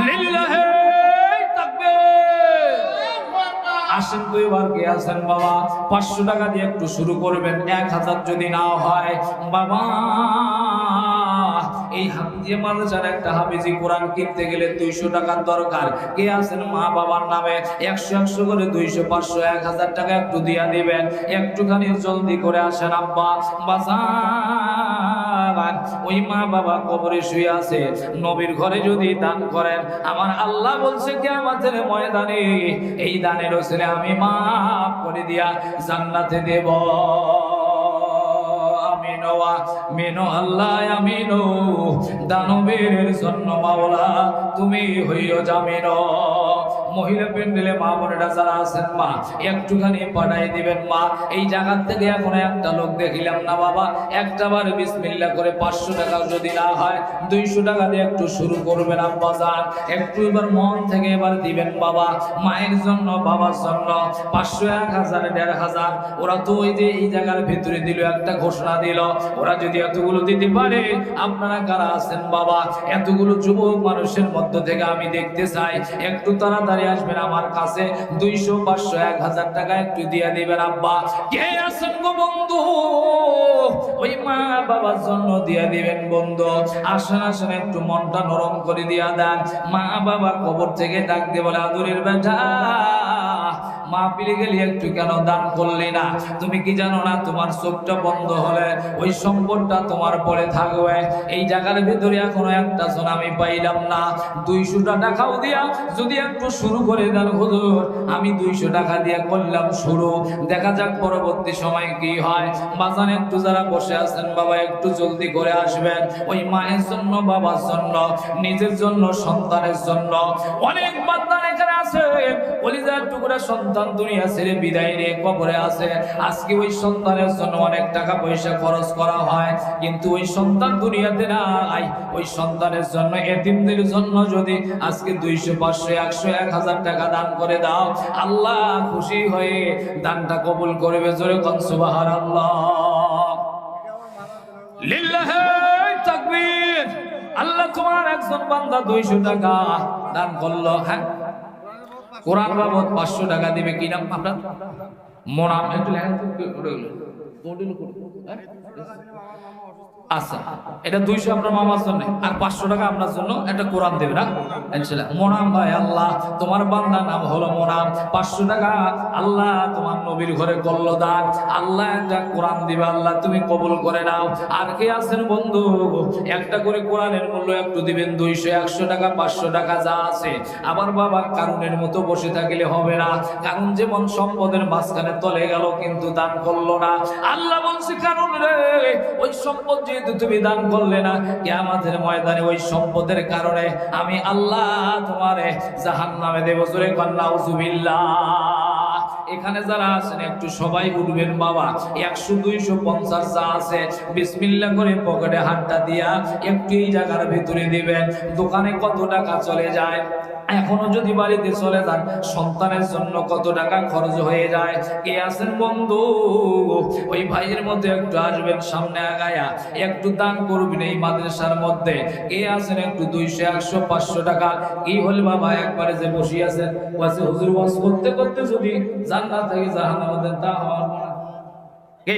লিল্লাহে তাকবীর। আসেন তো এবার কে আছেন বাবা 500 টাকা দিয়ে একটু শুরু করবেন। 1,000 যদি না হয় বাবা, এই হাফিজি মাদ্রাসার একটা হাফিজি কোরআন কিনতে গেলে 200 টাকার দরকার। কে আছেন মা বাবার নামে 100 করে 200, 500, 1,000 টাকা একটু দিয়া দিবেন। একটুখানি জলদি করে আসেন আব্বা বাজার। ওই মা বাবা কবরে শুয়ে আছে, নবীর ঘরে যদি দান করেন, আমার আল্লাহ বলছে কিয়ামতের ময়দানে এই দানের ওসিলে আমি মাফ করে দিয়া জান্নাতে দেব। আমিনো আল্লাহ আমিনো, দানবীরের জন্য মাওলা তুমি হইও জামিনো। মহিলা প্যান্ডেলে মা বোনেরা যারা আছেন মা একটুখানি পাঠাই দিবেন মা। এই জায়গা থেকে এখন একটা লোক দেখিলাম না বাবা, একটাবার বিসমিল্লাহ করে 500 টাকা যদি না হয় 200 টাকা দিয়ে একটু শুরু করবেন আব্বা জান, একটু এবার মন থেকে এবার দিবেন বাবা, মায়ের জন্য বাবার জন্য 500 1000 1500। ওরা তো ওই যে এই জায়গার ভিতরে দিল একটা ঘোষণা দিল, ওরা যদি এতগুলো দিতে পারে আপনারা কারা আছেন বাবা, এতগুলো যুবক মানুষের মধ্য থেকে আমি দেখতে চাই, একটু তাড়াতাড়ি আসবেন আমার কাছে, 200 500 1000 টাকা একটু দিয়ে দিবেন আব্বা। কে আছেন গো বন্ধু, ওই মা বাবার জন্য দিয়ে দিবেন বন্ধু। আসেন আসেন একটু মনটা নরম করে দিয়া দেন। মা বাবা কবর থেকে ডাক দিয়ে বলে আদরের বেটা মা পিলে গেলি একটু কেন দান করলি না? তুমি কি জানো না তোমার চোখটা বন্ধ হলে ওই সম্পদটা তোমার পরে থাকবে। এই জায়গার ভিতরে এখনো একটা জন আমি পাইলাম না, 200 টাকাও দিয়া যদি একটু শুরু করে দেন হুজুর, আমি 200 টাকা দিয়ে করলাম শুরু, দেখা যাক পরবর্তী সময় কি হয়। বাজান একটু যারা বসে আছেন বাবা একটু জলদি করে আসবেন, ওই মায়ের জন্য বাবার জন্য নিজের জন্য সন্তানের জন্য। অনেক বান্দা এখানে আছে কলিজার টুকরা সন্তান দুনিয়া ছেড়ে বিদায় নিয়ে কবরে আছে, আজকে ওই সন্তানের জন্য অনেক টাকা পয়সা খরচ করা হয়, কিন্তু ওই সন্তান দুনিয়াতে নাই। ওই সন্তানের জন্য এতিমদের জন্য যদি আজকে 200 500 100 1000 টাকা দান করে দাও, আল্লাহ খুশি হয়ে দানটা কবুল করবে। জোরে কোন সুবহানাল্লাহ, লিল্লাহি তাকবীর। আল্লাহ তোমার একজন বান্দা 200 টাকা দান করলো, হ্যাঁ কোরআন বাবদ 500 টাকা দিবে। কি নাম আপনার? মোনাম, একটু লেখা আচ্ছা, এটা 200 আপনার মামার জন্য আর 500 টাকা আপনার জন্য একটা কোরআন দেবে না ইনশাআল্লাহ। মোনাম ভাই, আল্লাহ তোমার বান্দা নাম হলো মোনাম, 500 টাকা আল্লাহ তোমার নবীর ঘরে করলো দান, আল্লাহ একটা কোরআন দিবে, আল্লাহ তুমি কবুল করে নাও। আর কে আছেন বন্ধু একটা করে কোরআনের মূল্য একটু দিবেন, 200 100 টাকা 500 টাকা যা আছে। আবার বাবা কারণের মতো বসে থাকলে হবে না, কারণ যেমন সম্পদের মাঝখানে তলে গেল কিন্তু দান করলো না। আল্লাহ বলছে কারণ রে, ওই সম্পদ যেহেতু তুমি দান করলে না, কিয়ামতের ময়দানে ওই সম্পদের কারণে আমি আল্লাহ তোমারে জাহান্নামে দেব। জোরে কোন নাউজুবিল্লাহ। এখানে যারা আছেন একটু সবাই উঠবেন বাবা, 100 200 50 যা আছে বিসমিল্লাহ করে পকেটে হাতটা দিয়া একটু এই জায়গার ভিতরে দিবেন। দোকানে কত টাকা চলে যায়, এখনো যদি বাড়িতে চলে যান সন্তানের জন্য কত টাকা খরচ হয়ে যায়। কে আছেন বন্ধু ওই ভাইয়ের মধ্যে একটু আসবেন, সামনে আগায়া একটু দান করবেন এই মাদ্রাসার মধ্যে। কে আছেন একটু 200 100 500 টাকা কি হল বাবা একবারে যে বসে আছেন ওয়াজে হুজুর ওয়াজ করতে করতে যদি জান্নাত থেকে জাহান্নামে দেন তা হওয়ার কে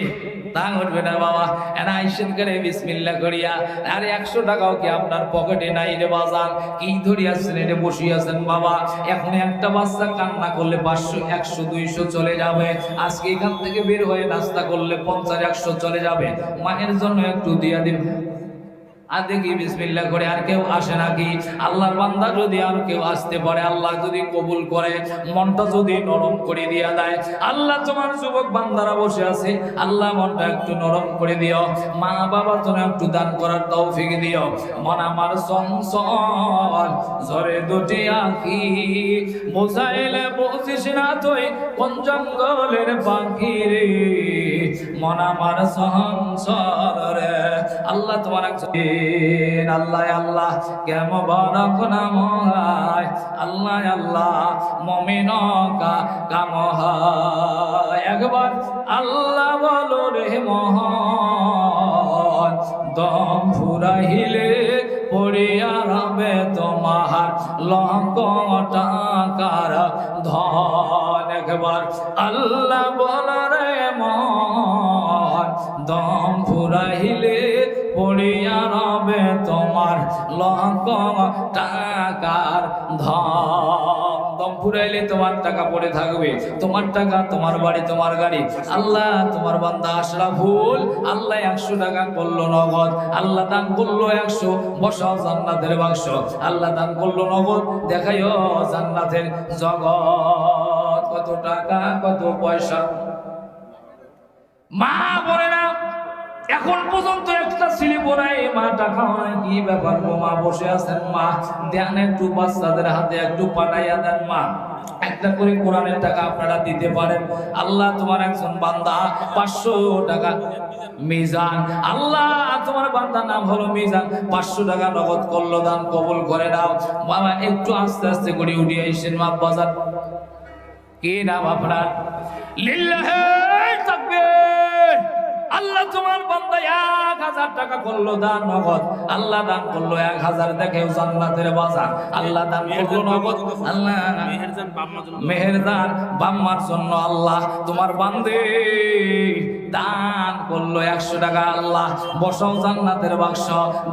তা ঘটবে না বাবা। এনা আইসেন করে বিসমিল্লাহ করিয়া, আর 100 টাকাও কি আপনার পকেটে নাই রে বাজান? কি ধরি আছেন এটা বসে আছেন বাবা। এখন একটা বাচ্চা কান্না করলে 500 100 200 চলে যাবে, আজকে এখান থেকে বের হয়ে নাস্তা করলে 50 100 চলে যাবে। মায়ের জন্য একটু দিয়া দিন। আর দেখি বিসমিল্লাহ করে আর কেউ আসে নাকি? আল্লাহর বান্দা যদি আর কেউ আসতে পারে, আল্লাহ যদি কবুল করে, মনটা যদি নরম করে দিয়া দেয়, আল্লাহ তোমার যুবক বান্দারা বসে আছে, আল্লাহ মনটা একটু নরম করে দিও, মা বাবার জন্য একটু দান করার তৌফিক দিও। মন আমার সংসার ঝরে দুটি আঁখি, বোঝাইলে বুঝিস না তুই কোন জঙ্গলের পাখি রে, মন আমার সংসার রে। আল্লাহ তোমার আল্লাহ আল্লাহ কেমন বারক নাম হয়, আল্লাহ আল্লাহ মমিন কাম হয়। একবার আল্লাহ বলো রে মহান, দম ফুরাইলে পড়িয়া রবে তোমার লক্ষ টাকার ধন। একবার আল্লাহ বলো রে মহান, দম ফুরাইলে পড়িয়া রবে তোমার লক্ষ টাকার ধন। দম ফুরাইলে তোমার টাকা পড়ে থাকবে, তোমার টাকা তোমার বাড়ি তোমার গাড়ি। আল্লাহ তোমার বান্দা আশরাফুল, আল্লাহ 100 টাকা করলো নগদ, আল্লাহ দান করলো 100, বসাও জান্নাতের বাক্স। আল্লাহ দান করলো নগদ, দেখাইও জান্নাতের জগৎ। কত টাকা কত পয়সা মা বলে না এখন পর্যন্ত একটা স্লিপ নাই, মা টাকা নাই, কি ব্যাপার গো মা? বসে আছেন মা, দেন একটু বাচ্চাদের হাতে একটু পাঠাইয়া দেন মা, একটা করে কোরআনের টাকা আপনারা দিতে পারেন। আল্লাহ তোমার একজন বান্দা 500 টাকা মিজান, আল্লাহ তোমার বান্দার নাম হলো মিজান, 500 টাকা নগদ করলো, দান কবুল করে নাও। বাবা একটু আস্তে আস্তে করে উঠে আইসেন মা। বাজার কি নাম আপনার? লিল্লাহি তাকবীর। আল্লাহ তোমার বান্দা 1000 টাকা করলো দান নগদ, আল্লাহ দান করলো 1000, দেখেও জান্নাতের বাজার। আল্লাহ দান করলো নগদ, আল্লাহ মেহেরদান বাম্মার জন্য আল্লাহ তোমার বান্দে দান করলো 100 টাকা। আল্লাহ বসাও জান্নাতের বাক্স,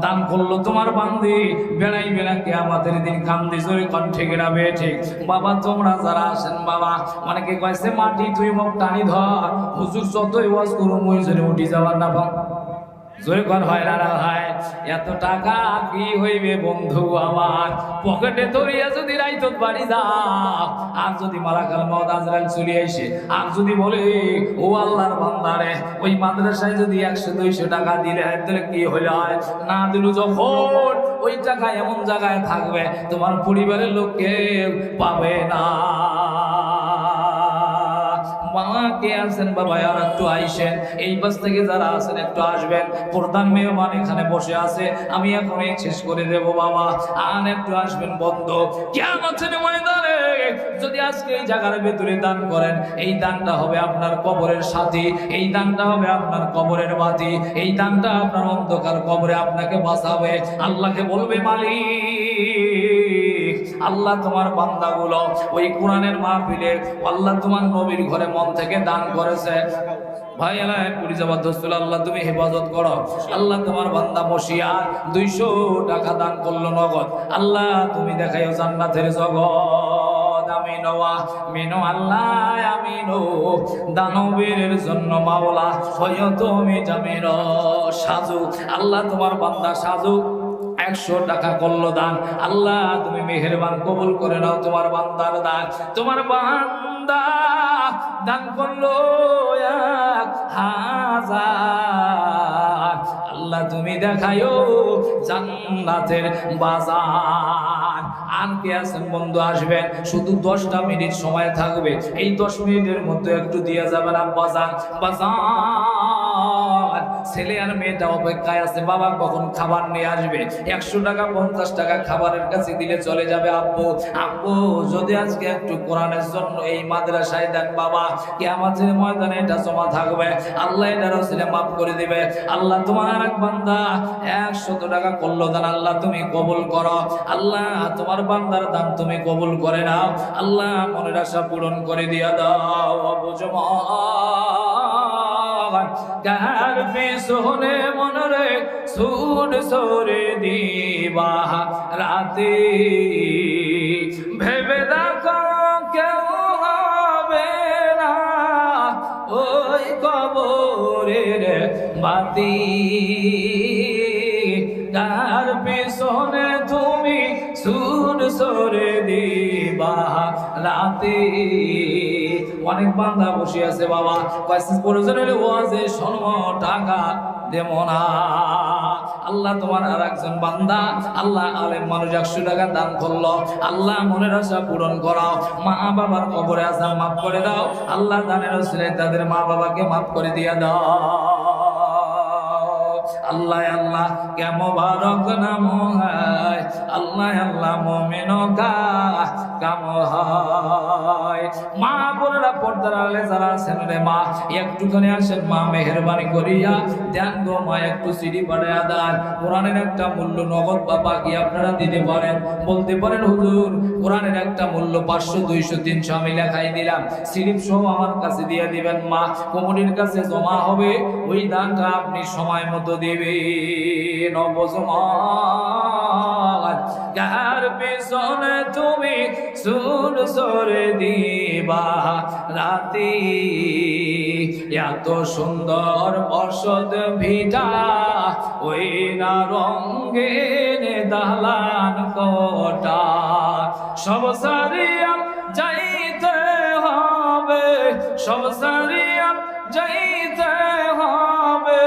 দান করলো তোমার বান্দি, বেড়াইবে না কিয়ামতের দিন কান্দি জোরে কণ্ঠে গেরাবে ঠিক। বাবা তোমরা যারা আসেন বাবা, অনেকে কইছে মাটি তুই মুখ টানি ধর, হুজুর যতই ওয়াজ করু মই জেনে উঠি যাবার না ভাব জোরে কর হয় না হয়। এত টাকা কি হইবে বন্ধু আমার, পকেটে ধরিয়া যদি রাইতত বাড়ি যাও, আর যদি মালাকাল মওত আজরাইল চলে আইসে, আর যদি বলে ও আল্লাহর বান্দারে ওই মাদ্রাসায় যদি 100-200 টাকা দিলে তাহলে কি হইলে হয়? না দিলু যখন ওই টাকা এমন জায়গায় থাকবে তোমার পরিবারের লোক কেউ পাবে না। মা কে আছেন বাবা আর একটু আইসেন, এই পাশ থেকে যারা আছেন একটু আসবেন। প্রধান মেহমান এখানে বসে আছে, আমি এখন শেষ করে দেব বাবা, আর একটু আসবেন বন্ধ। কিয়ামতের ময়দানে যদি আজকে এই জায়গার ভেতরে দান করেন, এই দানটা হবে আপনার কবরের সাথী, এই দানটা হবে আপনার কবরের বাতি, এই দানটা আপনার অন্ধকার কবরে আপনাকে বাঁচাবে। আল্লাহকে বলবে মালিক, আল্লাহ তোমার বান্দাগুলো ওই কোরআনের মাহফিলে আল্লাহ তোমার নবীর ঘরে মন থেকে দান করেছে। ভাই আল্লাহ পুরি জবরদস্ত, আল্লাহ তুমি হেফাজত করো। আল্লাহ তোমার বান্দা বসিয়া 200 টাকা দান করলো নগদ, আল্লাহ তুমি দেখাইও জান্নাতের জগৎ। আমিনো আমিনো আল্লাহ আমিনো, দানবীরের জন্য মাওলা হয় তুমি জামির সাজু। আল্লাহ তোমার বান্দা সাজু 100 টাকা করলো দান, আল্লাহ তুমি মেহেরবান কবুল করে নাও তোমার বান্দার দান। তোমার বান্দা দান করলো 1000, আল্লাহ তুমি দেখায়ো জান্নাতের বাজার। আর কে আছেন বন্ধু আসবেন, শুধু 10টা মিনিট সময় থাকবে, এই 10 মিনিটের মধ্যে একটু দিয়ে যাবেন আব্বাজান বাজার। ছেলে আর মেয়েটা অপেক্ষায় আছে, বাবা কখন খাবার নিয়ে আসবে। 100 টাকা 50 টাকা খাবারের কাছে দিলে চলে যাবে। আব্বু আব্বু যদি আজকে একটু কোরআনের জন্য এই মাদ্রাসায় দেন বাবা, কিয়ামতের ময়দানে এটা জমা থাকবে, আল্লাহ এটা রসিলে মাফ করে দিবে। আল্লাহ তোমার এক বান্দা 100 টাকা করলো দান, আল্লাহ তুমি কবুল করো। আল্লাহ তোমার বান্দার দান তুমি কবুল করে নাও, আল্লাহ মনের আশা পূরণ করে দিয়া দাও। বুঝমা কার পিছনে মনরে সুর সরে দিবা রাতে, ভেবে দেখো কেউ হবে না ওই কবরের বাতি। কার পিছনে তুমি সুর সরে দিবা রাতে। অনেক বান্দা বসে আছে বাবা, কয়েক প্রয়োজন হলে ওয়াজে শোনো, টাকা দেব না। আল্লাহ তোমার আর একজন বান্দা, আল্লাহ আলেম মানুষ 100 টাকা দান করলো, আল্লাহ মনের আশা পূরণ করাও। মা বাবার কবরে আযাব মাফ করে দাও, আল্লাহ দানের ওসিলে তাদের মা বাবাকে মাফ করে দিয়া দাও। আল্লাহ আল্লাহ কে মোবারক নাম হয়, আল্লাহ আল্লাহ মুমিনো কা কাম হয়। মা বোনেরা পর্দার আড়ালে যারা আছেন রে মা, একটুখানি আসেন মা, মেহেরবানি করিয়া দেন গো মা, একটু সিঁড়ি পাঠাইয়া দেন। কোরআনের একটা মূল্য নগদ বা বাকি আপনারা দিতে পারেন, বলতে পারেন হুজুর কোরআনের একটা মূল্য 500 200 300 আমি লেখাই দিলাম, সিরিপ সহ আমার কাছে দিয়ে দিবেন মা, কমিটির কাছে জমা হবে, ওই দানটা আপনি সময় মতো দিবেন। গার পিছনে তুমি সুর সরে দিবা রাতি, এত সুন্দর বসত ভিটা ওই না রঙিন দালান কোটা, সব সারিয়া যাইতে হবে, সব সারিয়া যাইতে হবে,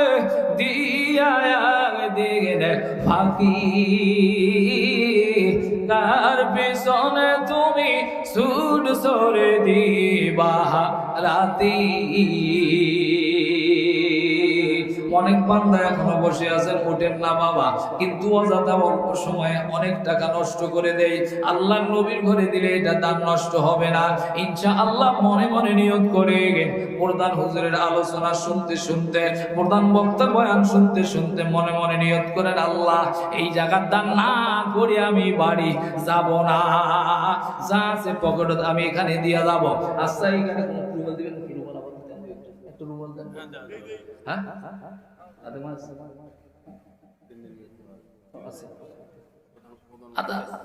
ফাঁকি, কার পিছনে তুমি সুর সরে দিবা রাতি। অনেক বান্দা এখনো বসে আছেন, ওঠেন না বাবা, কিন্তু অযথা অল্প সময়ে অনেক টাকা নষ্ট করে দেয়। আল্লাহ নবীর ঘরে দিলে এটা দান নষ্ট হবে না ইনশাআল্লাহ। মনে মনে নিয়ত করে প্রধান হুজুরের আলোচনা শুনতে শুনতে, প্রধান বক্তার বয়ান শুনতে শুনতে মনে মনে নিয়ত করেন, আল্লাহ এই জায়গার দান না করে আমি বাড়ি যাব না, যা আছে পকেটে আমি এখানে দিয়ে যাব। আচ্ছা, এখানে কোনো রুমাল দিবেন নাকি? রুমাল আবার দিতেন, একটু রুমাল দেন। হ্যাঁ,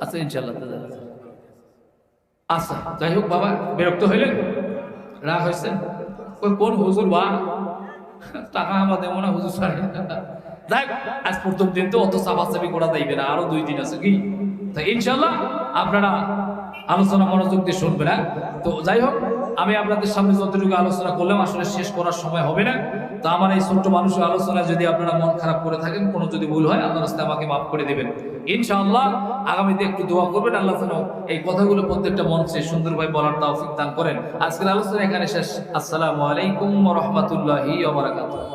আচ্ছা ইনশাল্লাহ। আচ্ছা, যাই হোক বাবা, বিরক্ত হইলেন, রাগ হয়েছে, কোন হুজুর বা টাকা আমাদের মনে হুজুর ছাড়ে। যাই হোক, আজ প্রথম দিন তো অত চাপাচাপি করা যাইবে না, আরো 2 দিন আছে কি। তো ইনশাল্লাহ আপনারা আলোচনা মনোযোগ দিয়ে শুনবেন। হ্যাঁ, তো যাই হোক, আমি আপনাদের সামনে যতটুকু আলোচনা করলাম আসলে শেষ করার সময় হবে না। তো আমার এই ছোট্ট মানুষের আলোচনা যদি আপনারা মন খারাপ করে থাকেন, কোনো যদি ভুল হয়, আল্লাহর রাস্তায় আমাকে মাফ করে দেবেন ইনশাআল্লাহ। আগামীতে একটু দোয়া করবেন, আল্লাহ যেন এই কথাগুলো প্রত্যেকটা মঞ্চে সুন্দরভাবে বলার তৌফিক দান করেন। আজকের আলোচনা এখানে শেষ। আসসালামু আলাইকুম ওয়া রাহমাতুল্লাহি ওয়া বারাকাতুহু।